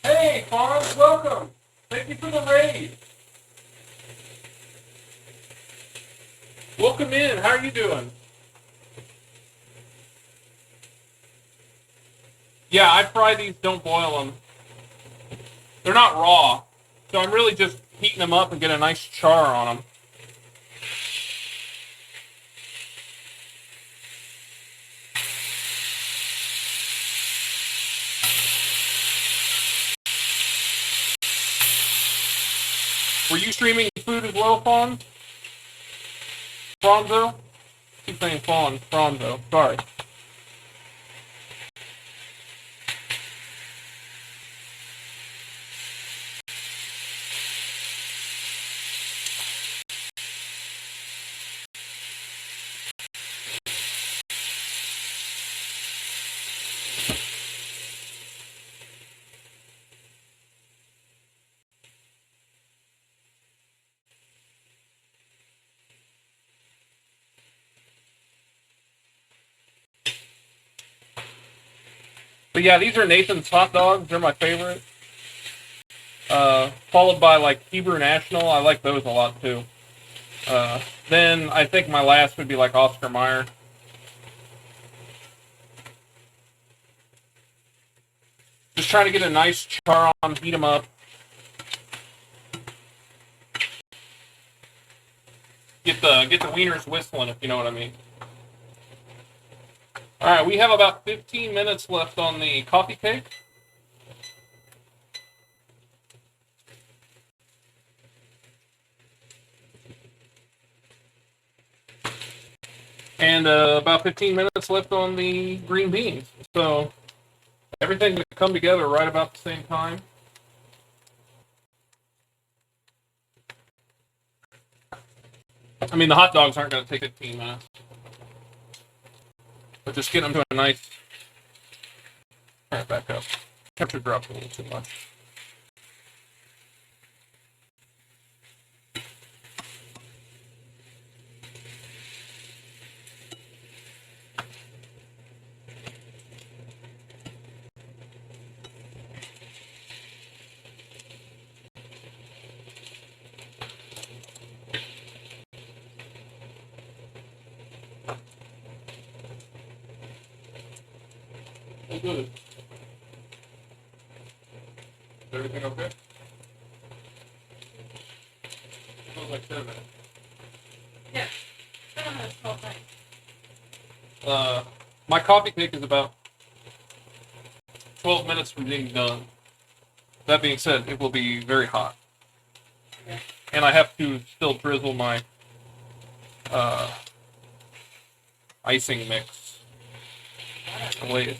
Hey, Farms, welcome. Thank you for the raid. Welcome in. How are you doing? Yeah, I fry these, don't boil them. They're not raw, so I'm really just heating them up and get a nice char on them. Were you streaming food as well, Fawn? Franzo? Keep saying Fawn. Franzo. Sorry. But yeah, these are Nathan's hot dogs. They're my favorite. Followed by like Hebrew National. I like those a lot too. Then I think my last would be like Oscar Mayer. Just trying to get a nice char on, heat them up. Get the wieners whistling, if you know what I mean. All right, we have about 15 minutes left on the coffee cake. And about 15 minutes left on the green beans. So everything will come together right about the same time. I mean, the hot dogs aren't going to take 15 minutes. But just get them to a nice... Turn it back up. Temperature dropped a little too much. Oh, good. Is everything okay? Feels like 10 minutes. Yeah. 7 minutes, 12 minutes. My coffee cake is about 12 minutes from being done. That being said, it will be very hot. Yeah. And I have to still drizzle my icing mix. Glaze.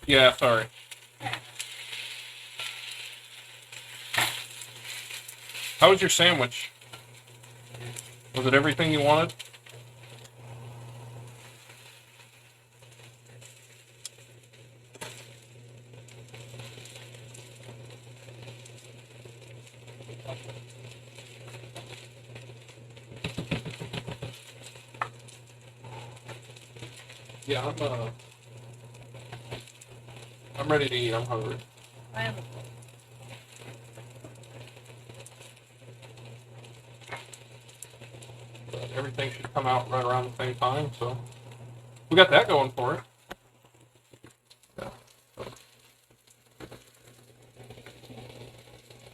Yeah, sorry. How was your sandwich? Was it everything you wanted? Yeah, I'm ready to eat. I'm hungry. I am. But everything should come out right around the same time, so we got that going for it. Yeah.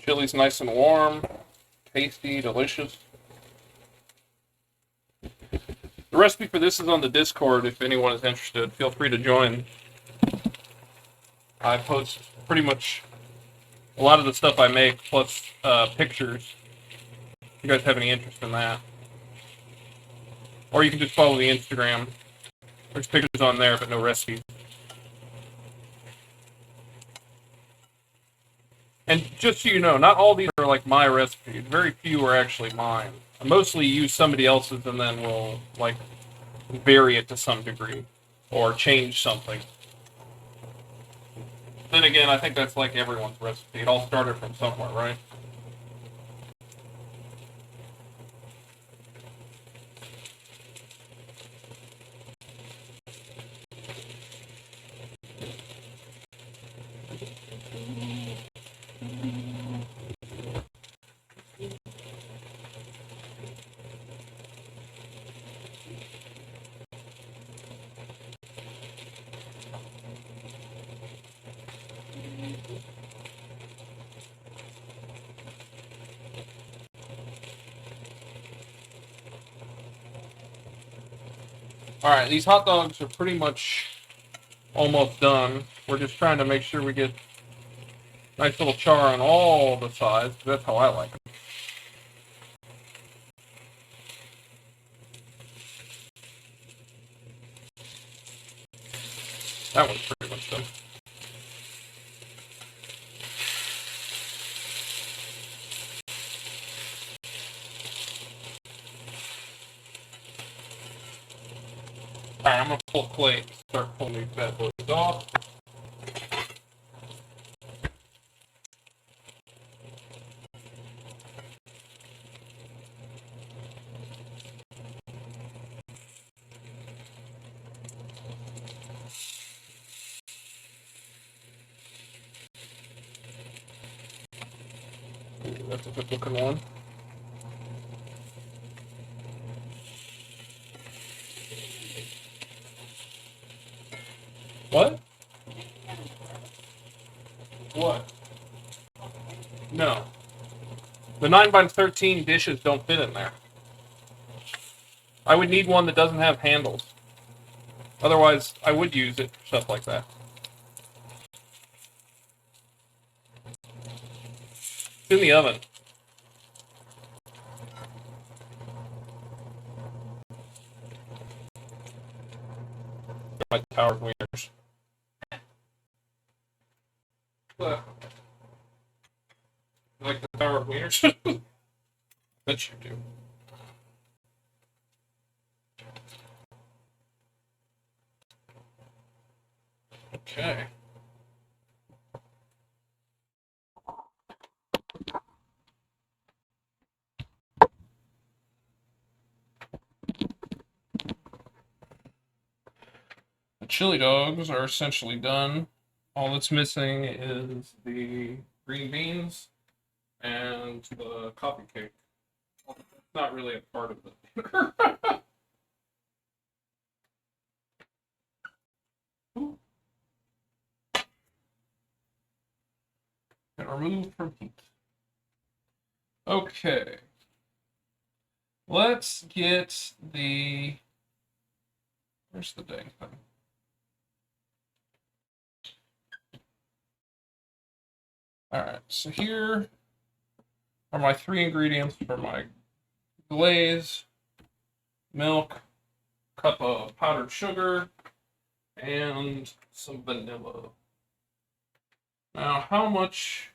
Chili's nice and warm, tasty, delicious. The recipe for this is on the Discord if anyone is interested. Feel free to join. I post pretty much a lot of the stuff I make, plus pictures. If you guys have any interest in that. Or you can just follow the Instagram. There's pictures on there, but no recipes. And just so you know, not all these are like my recipes. Very few are actually mine. I mostly use somebody else's and then we'll like vary it to some degree or change something. Then again, I think that's like everyone's recipe. It all started from somewhere, right? Alright, these hot dogs are pretty much almost done. We're just trying to make sure we get Nice little char on all the sides. That's how I like it. That one's pretty much done. Alright, I'm gonna pull a plate, start pulling these bad boys off. Ooh, that's a good looking one. What? What? No. The 9x13 dishes don't fit in there. I would need one that doesn't have handles. Otherwise, I would use it for stuff like that. It's in the oven. My tower wieners. What? You like the tower wieners? Bet you do. Okay. The chili dogs are essentially done. All that's missing is the green beans and the coffee cake. Well, it's not really a part of the dinner. And remove from heat. Okay. Let's get the... Where's the dang thing? Alright, so here are my 3 ingredients for my glaze: milk, cup of powdered sugar, and some vanilla. Now, how much?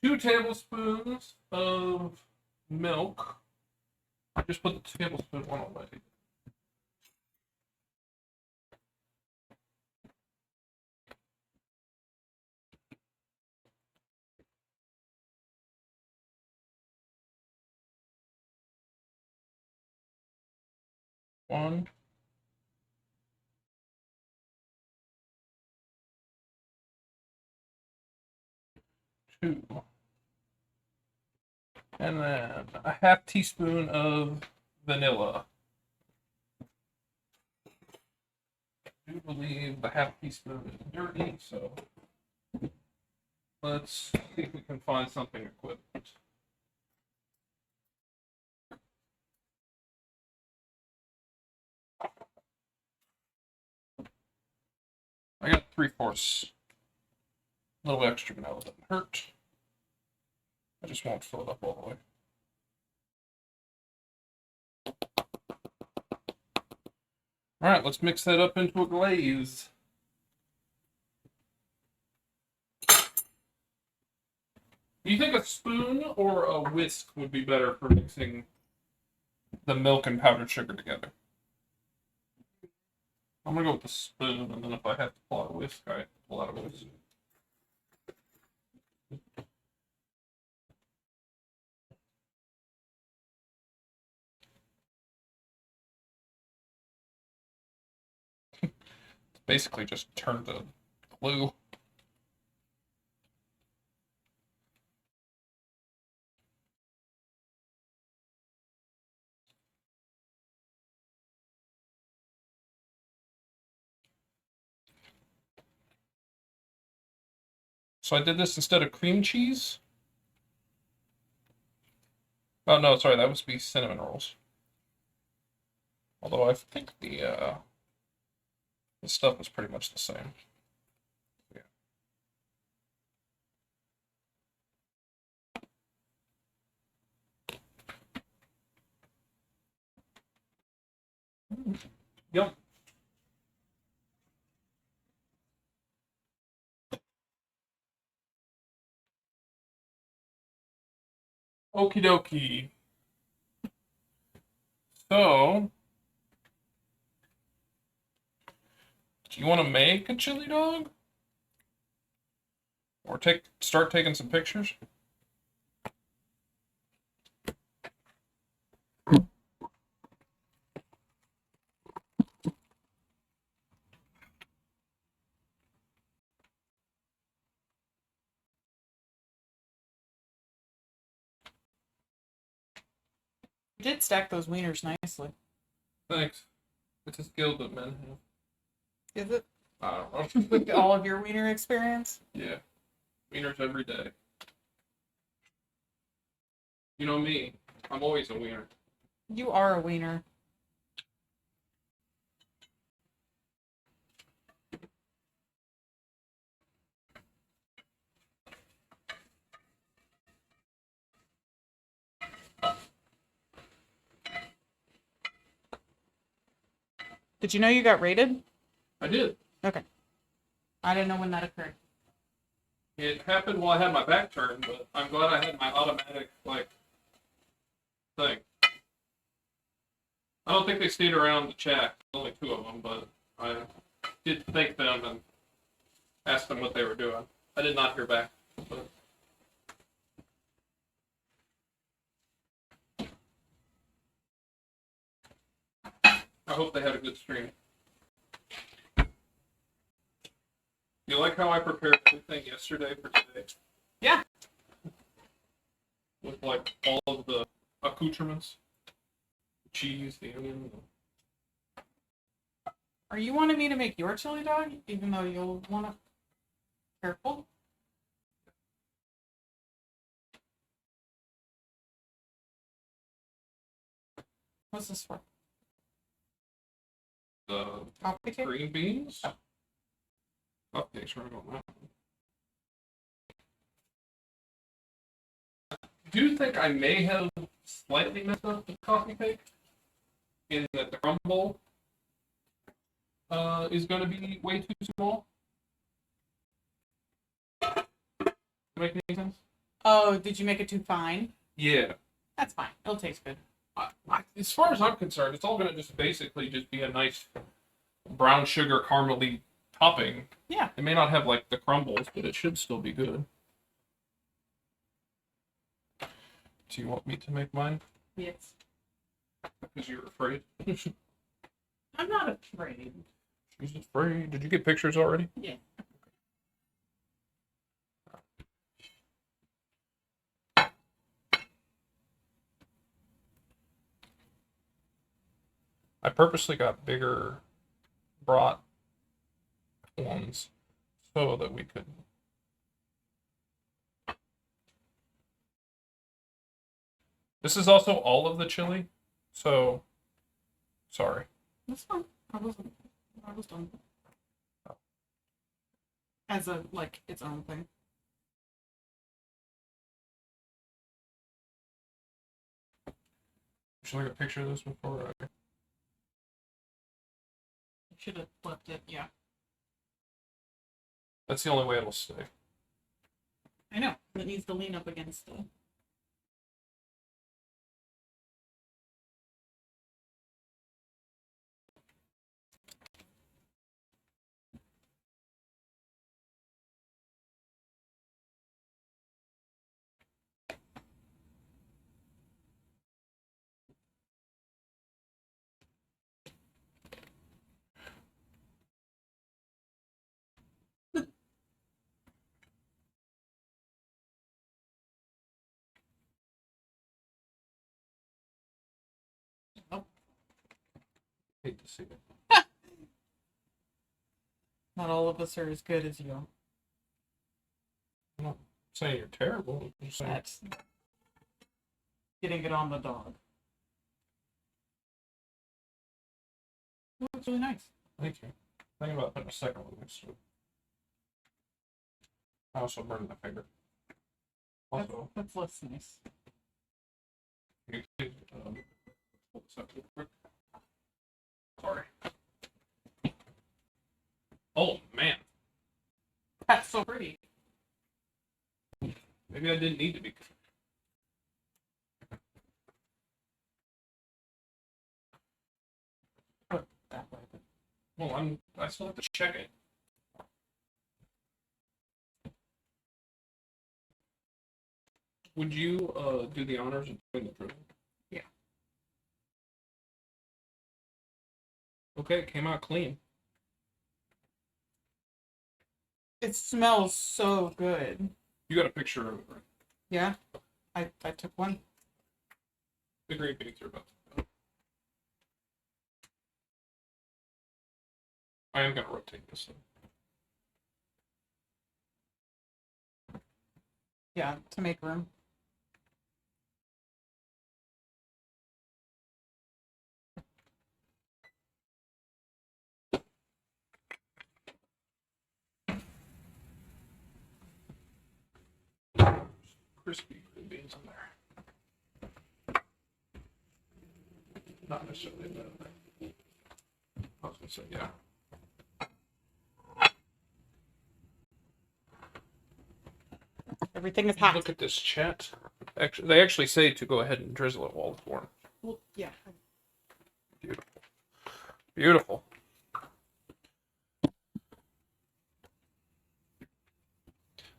2 tablespoons of milk. I just put the tablespoon one away. One. Two. And then a half teaspoon of vanilla. I do believe the half teaspoon is dirty, so let's see if we can find something equivalent. I got 3/4. A little extra vanilla doesn't hurt. I just won't fill it up all the way. Alright, let's mix that up into a glaze. Do you think a spoon or a whisk would be better for mixing the milk and powdered sugar together? I'm gonna go with the spoon, and then if I have to pull out a whisk, I pull out a whisk. It's basically just turned to glue. So I did this instead of cream cheese. Oh no, sorry, that was be cinnamon rolls. Although I think the stuff was pretty much the same. Yeah. Yep. Okie dokie. So, do you want to make a chili dog? Or start taking some pictures? You did stack those wieners nicely. Thanks. It's a skill that men have. Is it? I don't know. With all of your wiener experience? Yeah. Wieners every day. You know me. I'm always a wiener. You are a wiener. Did you know you got rated? I did. Okay. I didn't know when that occurred. It happened while I had my back turned, but I'm glad I had my automatic, thing. I don't think they stayed around to chat. There's only 2 of them, but I did thank them and asked them what they were doing. I did not hear back. But... I hope they had a good stream. You like how I prepared everything yesterday for today? Yeah. With all of the accoutrements. Cheese, the onion. Are you wanting me to make your chili dog, even though you'll want to... Careful. What's this for? The Coffee cake? green beans? Cupcakes right on that one. I do think I may have slightly messed up the coffee cake in that the crumble is going to be way too small. Does that make any sense? Oh, did you make it too fine? Yeah. That's fine. It'll taste good. As far as I'm concerned, it's all going to just basically just be a nice brown sugar caramely topping. Yeah. It may not have the crumbles, but it should still be good. Do you want me to make mine? Yes. Because you're afraid? I'm not afraid. She's afraid. Did you get pictures already? Yeah. I purposely got bigger brat ones so that we could. This is also all of the chili, so sorry. That's fine. I was done. As a, its own thing. Should I get a picture of this before I... Should have flipped it, yeah. That's the only way it'll stay. I know. It needs to lean up against the... Oh. Hate to see it. Not all of us are as good as you. I'm not saying you're terrible. I'm just saying... That's getting it on the dog. Oh, that's really nice. Thank you. Thinking about putting a second one next to it. I also burned my finger. Also, That's less nice. can you please pull this up real quick? Sorry. That's so pretty. Maybe I didn't need to be. Put that way. Well, I still have to check it. Would you do the honors of doing the drizzle? Yeah. Okay, it came out clean. It smells so good. You got a picture of it, right? Yeah, I took one. The green beans are about to go. I am going to rotate this though. Yeah, to make room. Crispy green beans in there. Not necessarily bad. I was going to say, yeah. Everything is hot. Look at this, chat. Actually, they actually say to go ahead and drizzle it while it's warm. Well, yeah. Beautiful. Beautiful.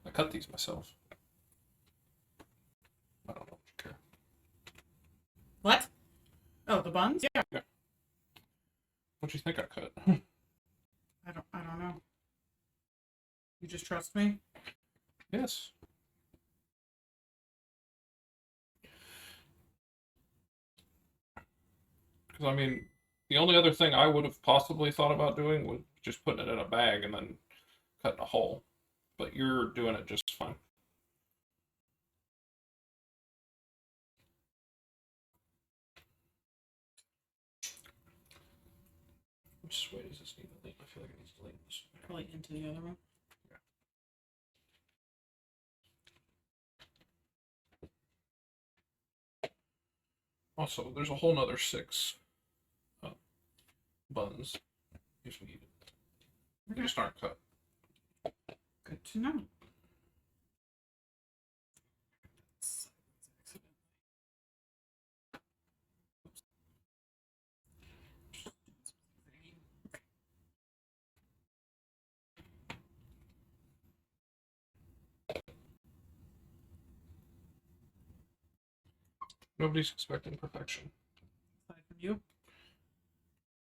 I cut these myself. I don't know if you care. What? Oh, the buns? Yeah. What do you think I cut? I don't know. You just trust me? Yes. Because, I mean, the only other thing I would have possibly thought about doing was just putting it in a bag and then cutting a hole. But you're doing it just fine. Which way does this need to lean? I feel like it needs to lean this way. Probably into the other one. Also, there's a whole nother 6 buns if needed. They just aren't cut. Good to know. Nobody's expecting perfection. Aside from you.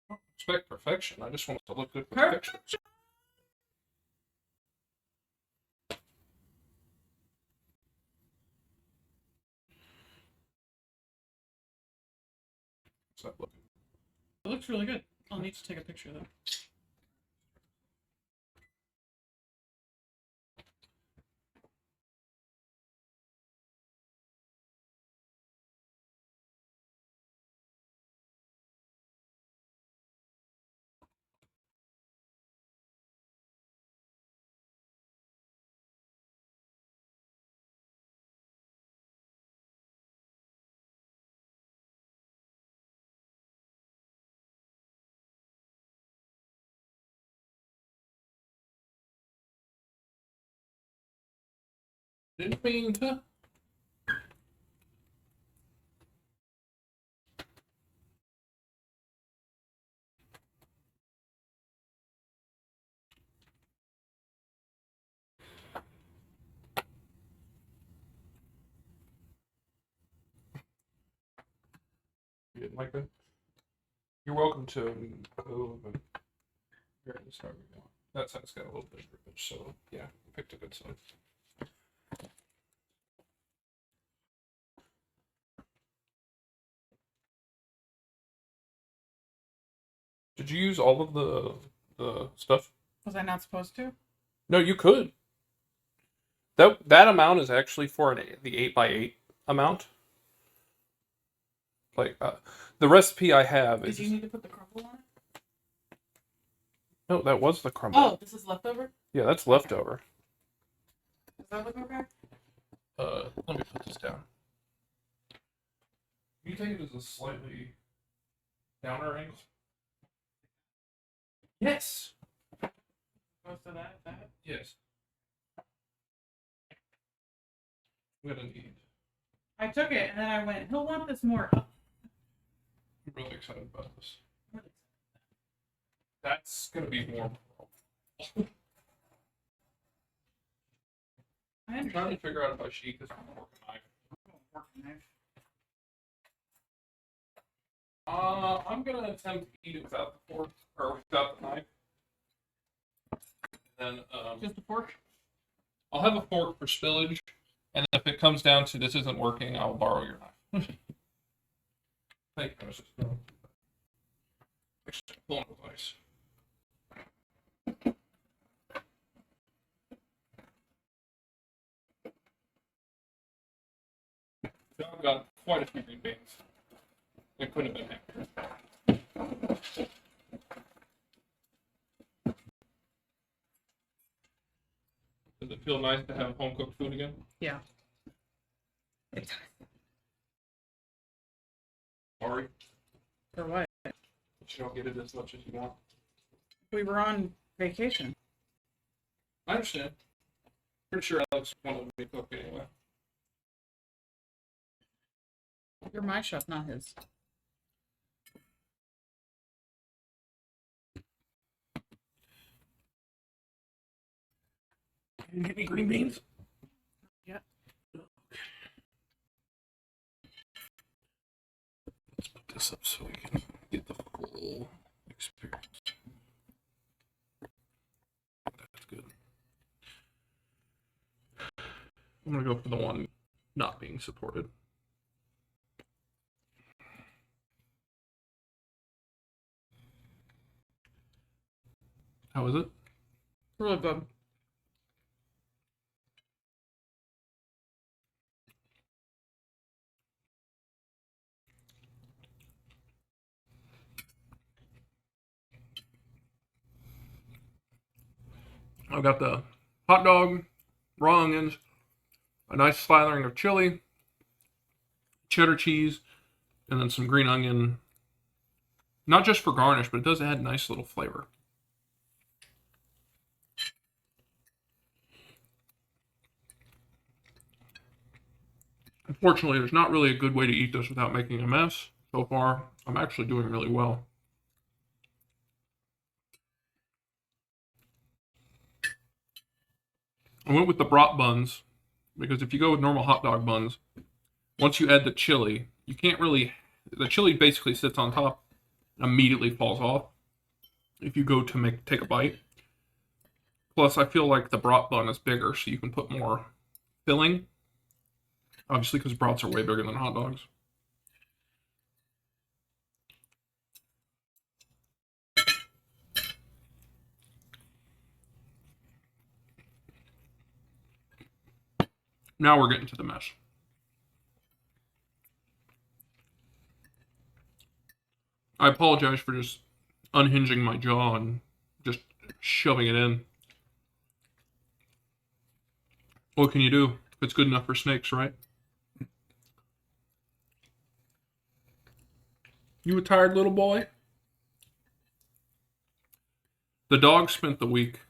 I don't expect perfection. I just want it to look good with the picture. What's that looking? It looks really good. I'll need to take a picture though. Didn't mean to. You didn't like that? You're welcome to move and here it is. How we go. That side's got a little bit of rippage, so yeah, you picked a good side. Did you use all of the stuff? Was I not supposed to? No, you could. That amount is actually for the 8x8 amount. Like the recipe I have is. Did you need to put the crumble on it? No, that was the crumble. Oh, this is leftover? Yeah, that's leftover. Does that look okay? Let me put this down. Can you take it as a slightly downer angle? Yes. Goes to that. Yes. gonna need. I took it and then I went, he'll want this more. I'm really excited about this. That's gonna be more. I'm trying to figure out if I should eat this with a fork and knife. I'm gonna attempt to eat it without the fork or without the knife. Then Just a fork? I'll have a fork for spillage, and if it comes down to this isn't working, I'll borrow your knife. Thank you, Mrs. Pulling with ice. I've got quite a few green beans. It could have been accurate. Does it feel nice to have home cooked food again? Yeah. Sorry, For what? but you don't get it as much as you want. We were on vacation. I understand. Pretty sure Alex wanted me to cook anyway. You're my chef, not his. You get any green beans? Yeah. Let's put this up so we can get the full experience. That's good. I'm gonna go for the one not being supported. How is it? Really good. I've got the hot dog, raw onions, a nice slathering of chili, cheddar cheese, and then some green onion. Not just for garnish, but it does add nice little flavor. Unfortunately, there's not really a good way to eat this without making a mess. So far, I'm actually doing really well. I went with the brat buns because if you go with normal hot dog buns, once you add the chili, you can't really. The chili basically sits on top and immediately falls off if you go to take a bite. Plus, I feel like the brat bun is bigger, so you can put more filling. Obviously, because brats are way bigger than hot dogs. Now we're getting to the mess. I apologize for just unhinging my jaw and just shoving it in. What can you do? It's good enough for snakes, right? You a tired little boy? The dog spent the week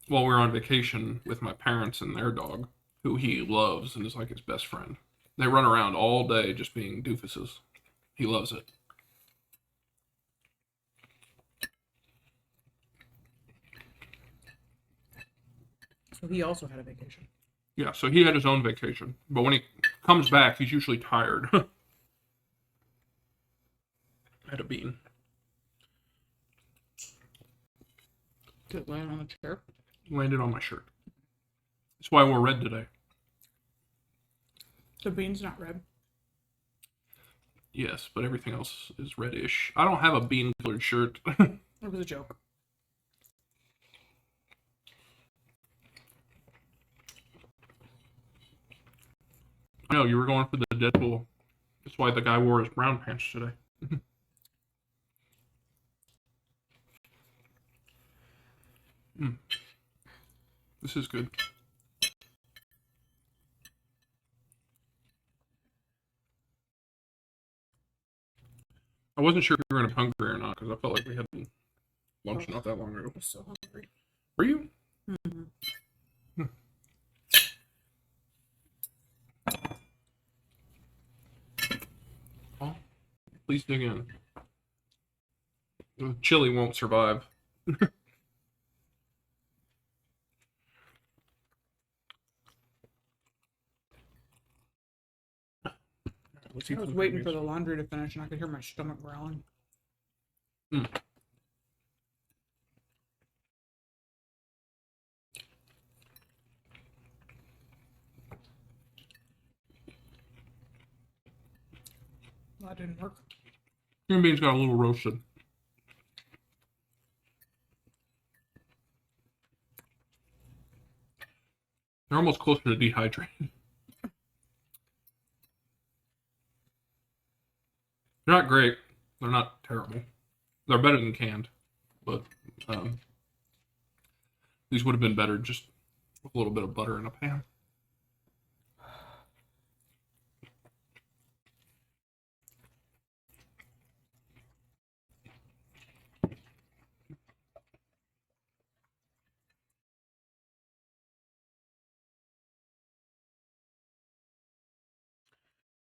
while we were on vacation with my parents and their dog, who he loves and is like his best friend. They run around all day just being doofuses. He loves it. So he also had a vacation. Yeah, so he had his own vacation. But when he comes back, he's usually tired. Had a bean. Did it land on the chair? Landed on my shirt. That's why I wore red today. The bean's not red. Yes, but everything else is reddish. I don't have a bean-colored shirt. It was a joke. I know, you were going for the Deadpool. That's why the guy wore his brown pants today. This is good. I wasn't sure if we were going to hungry or not, because I felt like we had lunch not that long ago. I'm so hungry. Were you? Mm-hmm. Please dig in. The chili won't survive. I was waiting for the laundry to finish and I could hear my stomach growling. Mm. That didn't work. Green beans got a little roasted. They're almost closer to dehydrated. They're not great. They're not terrible. They're better than canned, but these would have been better just with a little bit of butter in a pan.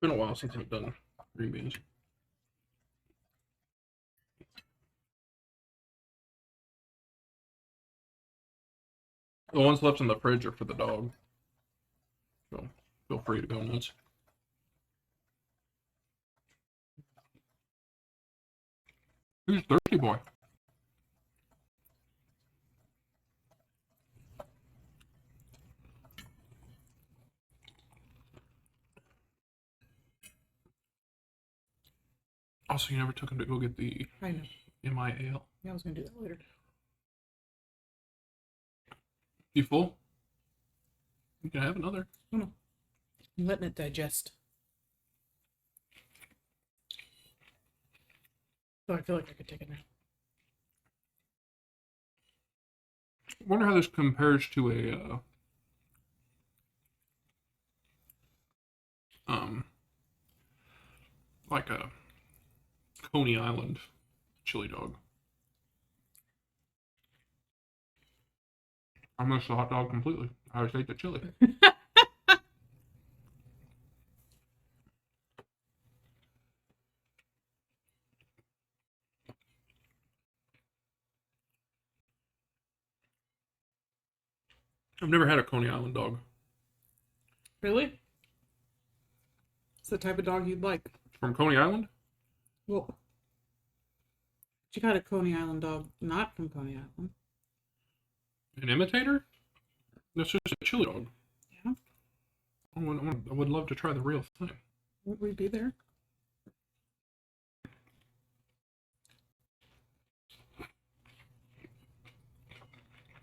It's been a while since I've done green beans. The ones left in the fridge are for the dog. So feel free to go nuts. Who's Thirsty Boy? Also, you never took him to go get the I know. MIAL. Yeah, I was gonna do that later. You full? You can have another. Oh no. I'm letting it digest. So I feel like I could take it now. I wonder how this compares to a like a Coney Island chili dog. I missed the hot dog completely. I just ate the chili. I've never had a Coney Island dog. Really? It's the type of dog you'd like. From Coney Island? Well, you got a Coney Island dog not from Coney Island. An imitator? That's just a chili dog. Yeah. I would love to try the real thing. Would we be there?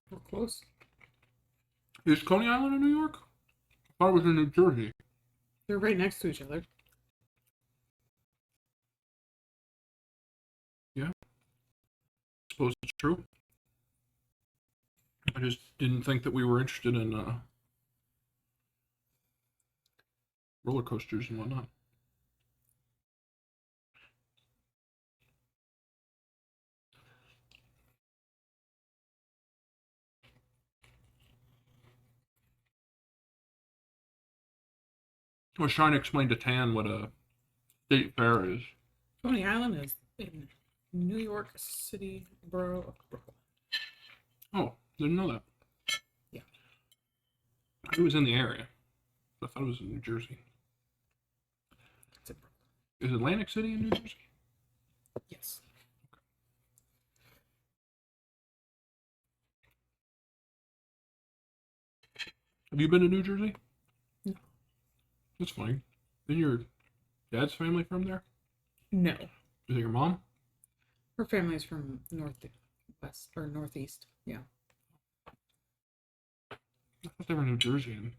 We're close. Is Coney Island in New York? I thought it was in New Jersey. They're right next to each other. Yeah. I suppose it's true. I just didn't think that we were interested in roller coasters and whatnot. I was trying to explain to Tan what a state fair is. Coney Island is in New York City, borough of Brooklyn. Oh, didn't know that. Yeah. It was in the area. I thought it was in New Jersey. It's in Brooklyn. Is Atlantic City in New Jersey? Yes. Have you been to New Jersey? No. That's funny. Isn't your dad's family from there? No. Is it your mom? Her family's from northwest or northeast. Yeah. I thought they were New Jersey. And...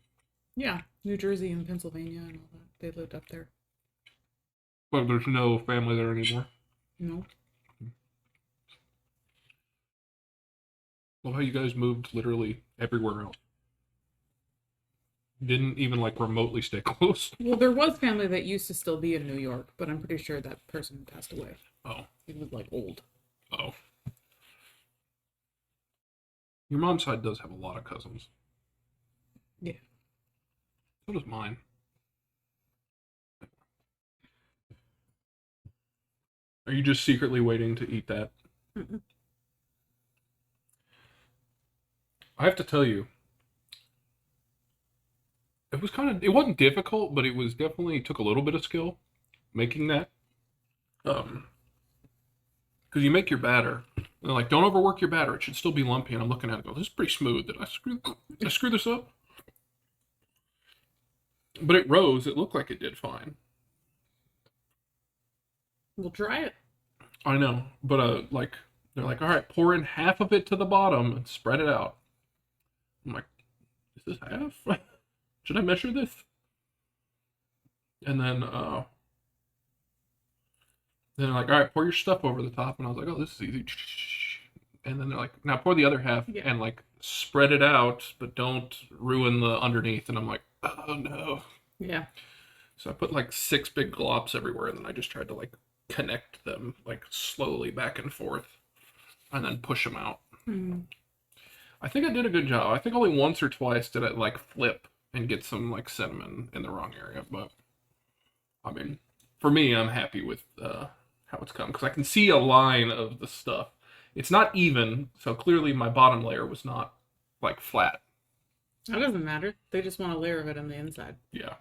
Yeah. New Jersey and Pennsylvania and all that. They lived up there. But there's no family there anymore. No. Love how you guys moved literally everywhere else. Didn't even like remotely stay close. Well, there was family that used to still be in New York, but I'm pretty sure that person passed away. Oh. He was like old. Oh. Your mom's side does have a lot of cousins. Yeah. So does mine. Are you just secretly waiting to eat that? Mm-mm. I have to tell you, it wasn't difficult, but it was definitely took a little bit of skill making that. Because you make your batter. And they're like, don't overwork your batter. It should still be lumpy. And I'm looking at it, go, this is pretty smooth. Did I screw this up? But it rose. It looked like it did fine. We'll try it. I know, but like they're like, all right, pour in half of it to the bottom and spread it out. I'm like, is this half? Should I measure this? And then they're like, all right, pour your stuff over the top. And I was like, oh, this is easy. And then they're like, now pour the other half and like spread it out, but don't ruin the underneath. And I'm like, oh no. Yeah. So I put like 6 big glops everywhere, and then I just tried to like connect them like slowly back and forth, and then push them out. Mm. I think I did a good job. I think only once or twice did I like flip and get some like cinnamon in the wrong area, but I mean, for me, I'm happy with how it's come because I can see a line of the stuff. It's not even, so clearly my bottom layer was not like flat. That doesn't matter. They just want a layer of it on the inside. Yeah.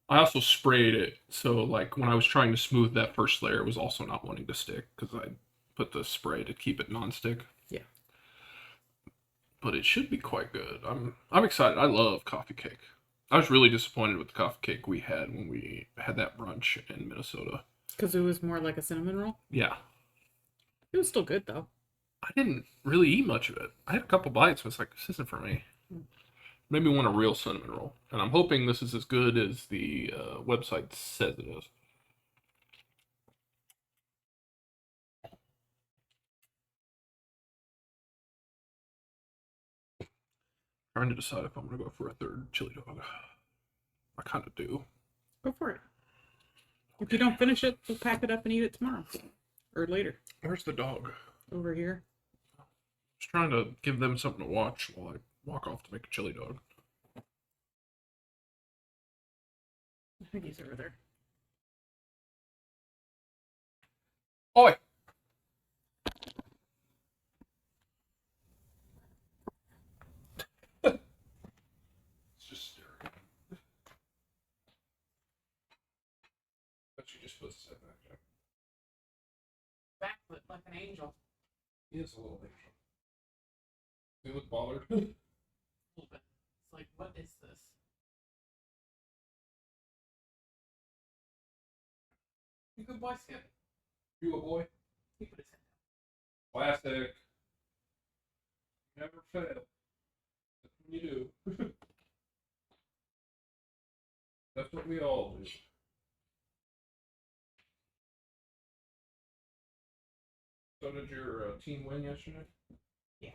I also sprayed it, so like when I was trying to smooth that first layer, it was also not wanting to stick because I put the spray to keep it non-stick. Yeah. But it should be quite good. I'm excited. I love coffee cake. I was really disappointed with the coffee cake we had when we had that brunch in Minnesota. Because it was more like a cinnamon roll. Yeah. It was still good though. I didn't really eat much of it. I had a couple bites, but it's like, this isn't for me. Made me want a real cinnamon roll. And I'm hoping this is as good as the website says it is. Trying to decide if I'm going to go for a third chili dog. I kind of do. Go for it. If you don't finish it, we'll pack it up and eat it tomorrow. Or later. Where's the dog? Over here. Just trying to give them something to watch while I walk off to make a chili dog. I think he's over there. Oi! It's just staring. But you just supposed to sit back there. Backflip like an angel. He is a little bit. You look bothered. A little bit. It's like, what is this? You good boy, Skip. You a boy? He put his head Plastic. Never fail. That's what you do. That's what we all do. So did your team win yesterday? down.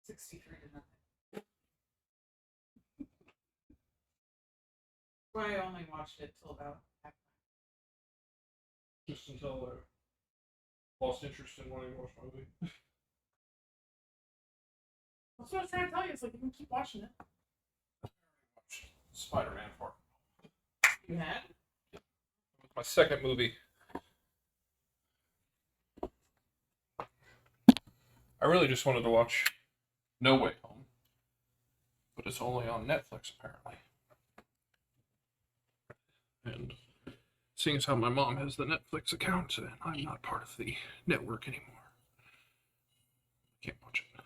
63-0. Well, I only watched it till about half. Just until I lost interest in wanting to watch my movie. That's what I was trying to tell you. It's like you can keep watching it. Spider-Man Far. You had? My second movie. I really just wanted to watch No Way Home, but it's only on Netflix apparently. And seeing as how my mom has the Netflix account and I'm not part of the network anymore, can't watch it.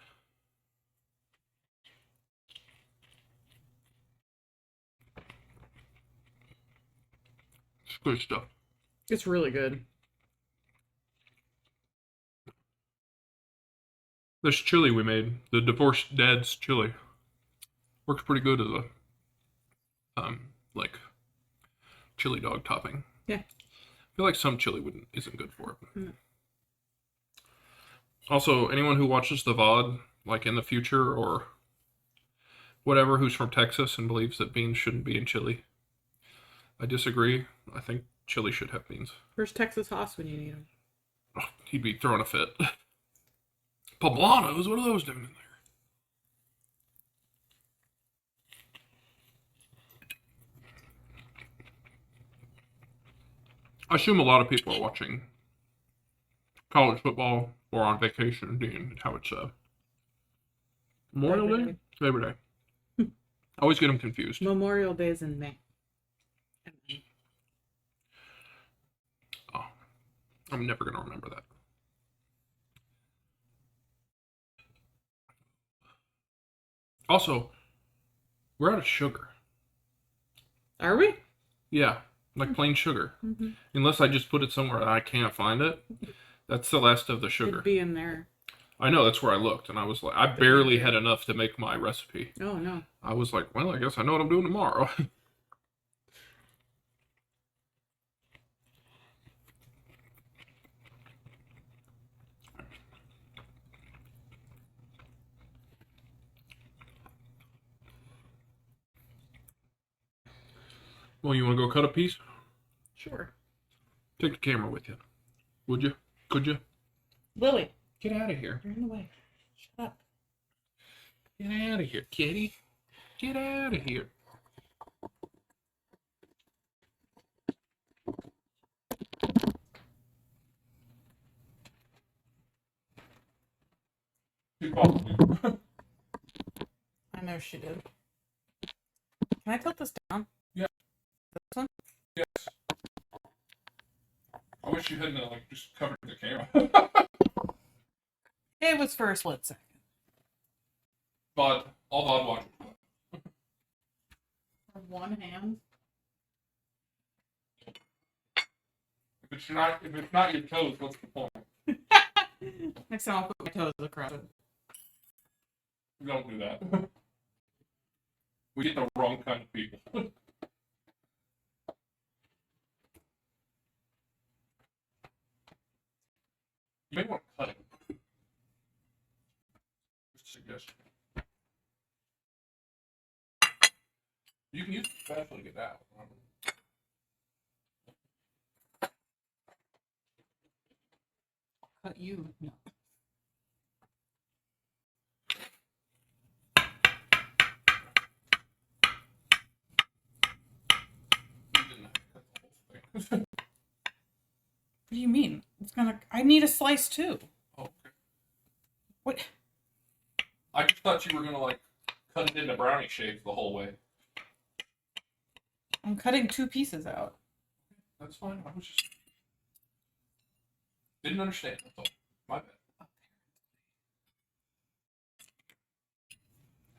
It's good stuff. It's really good. This chili we made, the divorced dad's chili, works pretty good as a like chili dog topping. Yeah. I feel like some chili isn't good for it. Mm. Also, anyone who watches the VOD, like in the future or whatever, who's from Texas and believes that beans shouldn't be in chili, I disagree. I think chili should have beans. Where's Texas Hoss when you need him? Oh, he'd be throwing a fit. Poblanos, what are those doing in there? I assume a lot of people are watching college football or on vacation and how it's Memorial Labor Day? Day. Labor Day. I always get them confused. Memorial Day's in May. Oh, I'm never going to remember that. Also, we're out of sugar. Are we? Yeah, like plain sugar. Mm-hmm. Unless I just put it somewhere I can't find it. That's the last of the sugar. It'd be in there. I know, that's where I looked, and I was like, I barely had enough to make my recipe. Oh, no. I was like, well, I guess I know what I'm doing tomorrow. Well, you want to go cut a piece? Sure. Take the camera with you. Would you? Could you? Lily. Get out of here. You're in the way. Shut up. Get out of here, kitty. Get out of here. I know she did. Can I tilt this down? Yeah. This one? Yes. I wish you hadn't like just covered the camera. It was for a split second. But all VOD watchers. For one hand. If it's not your toes, what's the point? Next time I'll put my toes across it. We don't do that. We get the wrong kind of people. You may want to cut it. Just a suggestion. You can use the spatula to get out. Cut you. No. You didn't have to cut the whole thing. What do you mean? It's gonna. I need a slice too. Oh, okay. What? I just thought you were gonna like cut it into brownie shapes the whole way. I'm cutting 2 pieces out. That's fine. I was just didn't understand. That's all. My bad. How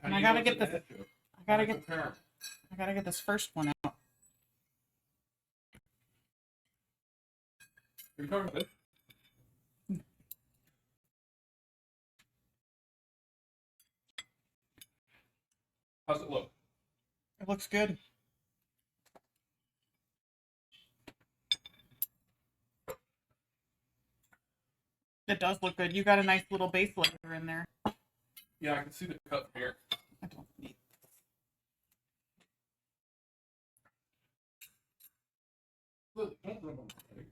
And do I you gotta know it's get a this. dad joke? I gotta Like get. a parent. I gotta get this first one out. Are you talking about it? How's it look? It looks good. It does look good. You got a nice little base layer in there. Yeah, I can see the cut from here. I don't need. Look, don't rub on my leg.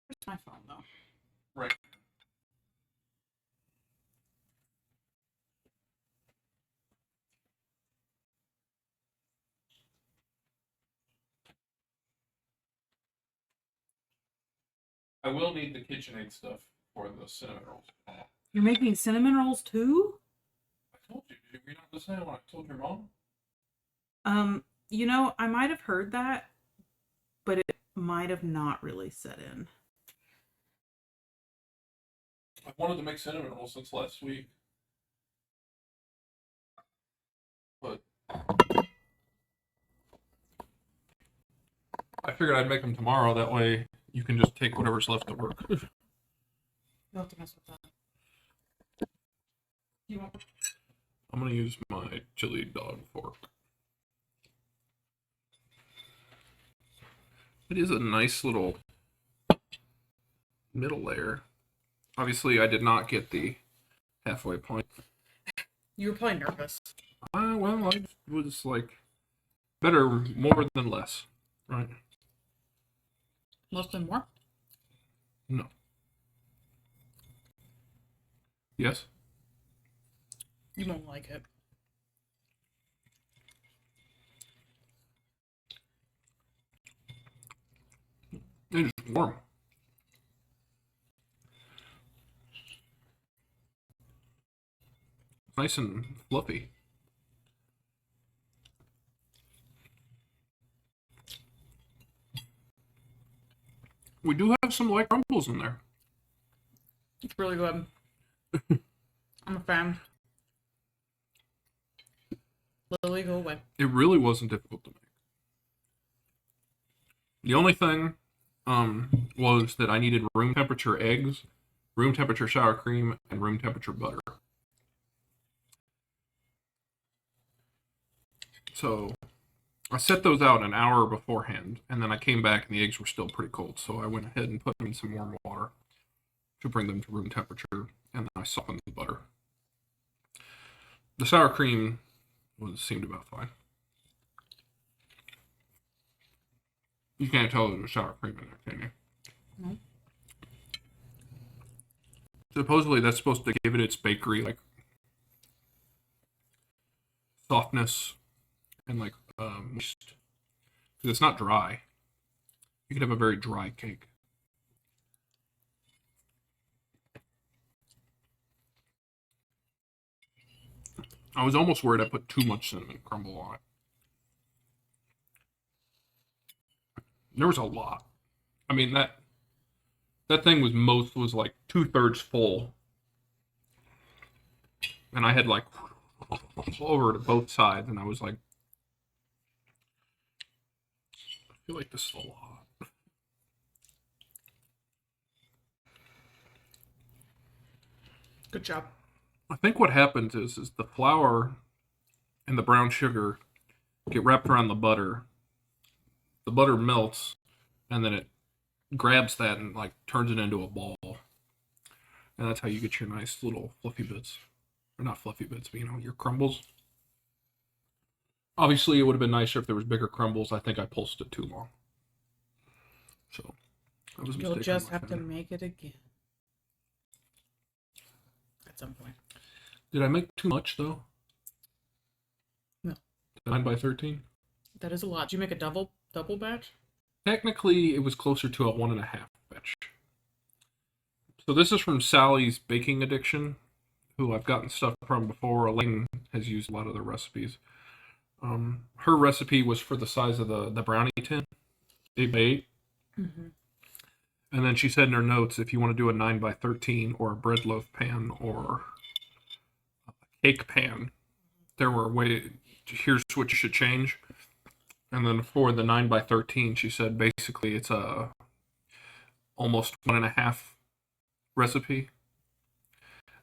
Where's my phone though? Right. I will need the KitchenAid stuff for the cinnamon rolls. You're making cinnamon rolls too? I told you. Did you not listen when I told your mom? You know, I might have heard that, but it might have not really set in. I've wanted to make cinnamon rolls since last week. But I figured I'd make them tomorrow. That way you can just take whatever's left to work. You'll have to mess with that. You want? I'm going to use my chili dog fork. It is a nice little middle layer. Obviously, I did not get the halfway point. You were probably nervous. Well, I was like, better more than less, right? Less than more? No. Yes? You won't like it. It's warm. Nice and fluffy. We do have some light crumbles in there. It's really good. I'm a fan. Lily, go away. It really wasn't difficult to make. The only thing was that I needed room temperature eggs, room temperature sour cream, and room temperature butter. So I set those out an hour beforehand, and then I came back and the eggs were still pretty cold. So I went ahead and put them in some warm water to bring them to room temperature, and then I softened the butter. The sour cream seemed about fine. You can't tell there's sour cream in there, can you? No. Supposedly that's supposed to give it its bakery like softness and like moist. Because it's not dry. You could have a very dry cake. I was almost worried I put too much cinnamon crumble on it. There was a lot. I mean that thing was like 2/3 full, and I had like over to both sides, and I was like, I feel like this is a lot. Good job. I think what happens is the flour and the brown sugar get wrapped around the butter. The butter melts, and then it grabs that and like turns it into a ball. And that's how you get your nice little fluffy bits. Or not fluffy bits, but your crumbles. Obviously, it would have been nicer if there was bigger crumbles. I think I pulsed it too long. So, that was a mistake. You'll just have to make it again. At some point. Did I make too much, though? No. 9x13? That is a lot. Did you make a double batch? Technically, it was closer to a 1.5 batch. So this is from Sally's Baking Addiction, who I've gotten stuff from before. Elaine has used a lot of their recipes. Her recipe was for the size of the brownie tin, 8x8. Mm-hmm. And then she said in her notes, if you want to do a 9x13 or a bread loaf pan or a cake pan, here's what you should change. And then for the 9x13, she said basically it's a almost 1.5 recipe.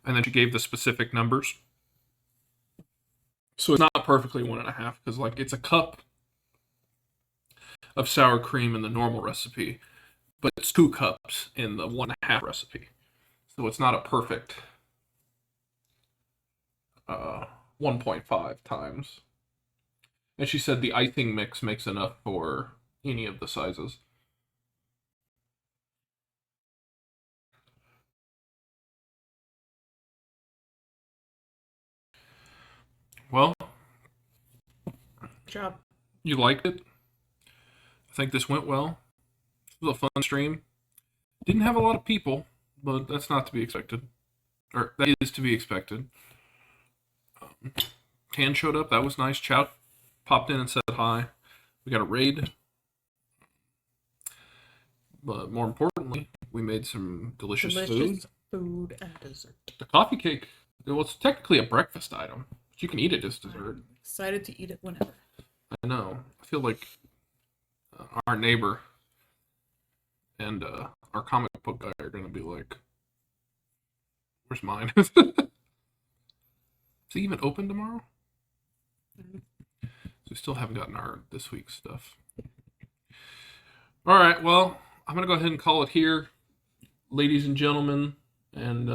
And then she gave the specific numbers. So it's not perfectly 1.5 because like it's a cup of sour cream in the normal recipe, but it's 2 cups in the 1.5 recipe. So it's not a perfect 1.5 times. And she said the icing mix makes enough for any of the sizes. Well, Good job. you liked it? I think this went well. It was a fun stream. Didn't have a lot of people, but that's not to be expected. Or that is to be expected. Tan showed up. That was nice. Chow popped in and said hi. We got a raid. But more importantly, we made some delicious food and dessert. The coffee cake, well, it's technically a breakfast item. But you can eat it as dessert. I'm excited to eat it whenever. I know. I feel like our neighbor and our comic book guy are going to be like, where's mine? Is he even open tomorrow? Mm-hmm. So we still haven't gotten our this week's stuff. All right, well, I'm going to go ahead and call it here, ladies and gentlemen, and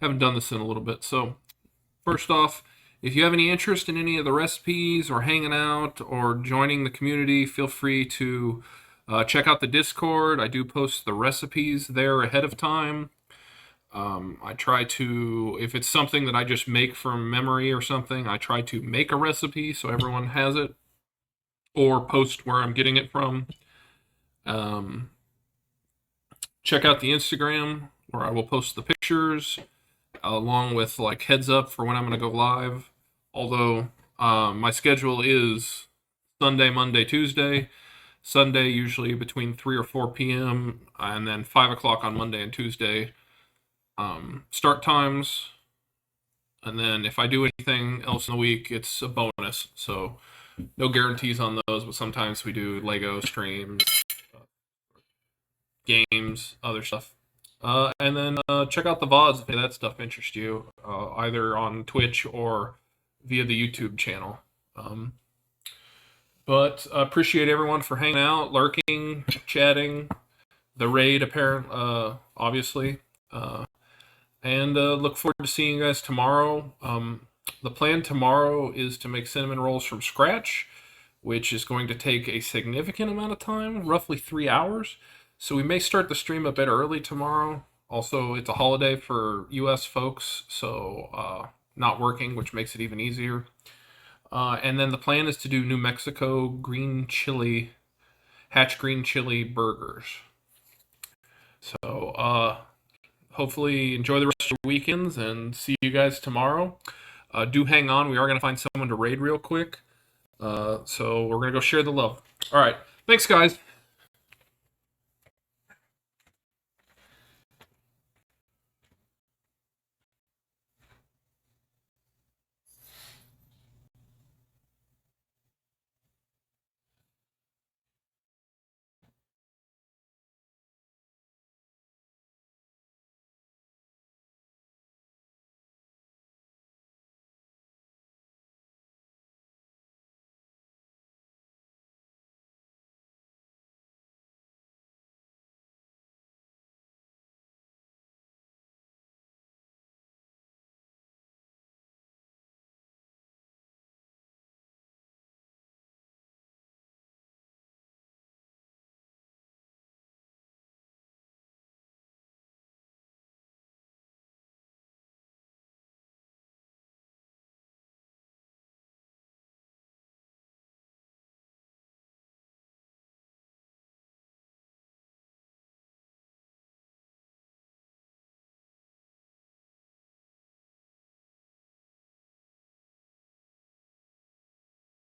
haven't done this in a little bit. So first off, if you have any interest in any of the recipes or hanging out or joining the community, feel free to check out the Discord. I do post the recipes there ahead of time. I try to, if it's something that I just make from memory or something, I try to make a recipe so everyone has it, or post where I'm getting it from. Um, check out the Instagram where I will post the pictures along with like heads up for when I'm going to go live. Although my schedule is Sunday, Monday, Tuesday. Sunday usually between 3 or 4 p.m. and then 5 o'clock on Monday and Tuesday. Start times. And then if I do anything else in the week, it's a bonus. So no guarantees on those, but sometimes we do Lego streams, games, other stuff. And then check out the VODs if that stuff interests you, either on Twitch or via the YouTube channel. But I appreciate everyone for hanging out, lurking, chatting, the raid, obviously. And look forward to seeing you guys tomorrow. The plan tomorrow is to make cinnamon rolls from scratch, which is going to take a significant amount of time, roughly 3 hours. So we may start the stream a bit early tomorrow. Also, it's a holiday for U.S. folks, so not working, which makes it even easier. And then the plan is to do New Mexico green chili, hatch green chili burgers. So hopefully enjoy the rest of your weekends and see you guys tomorrow. Do hang on. We are going to find someone to raid real quick. So we're going to go share the love. All right. Thanks, guys.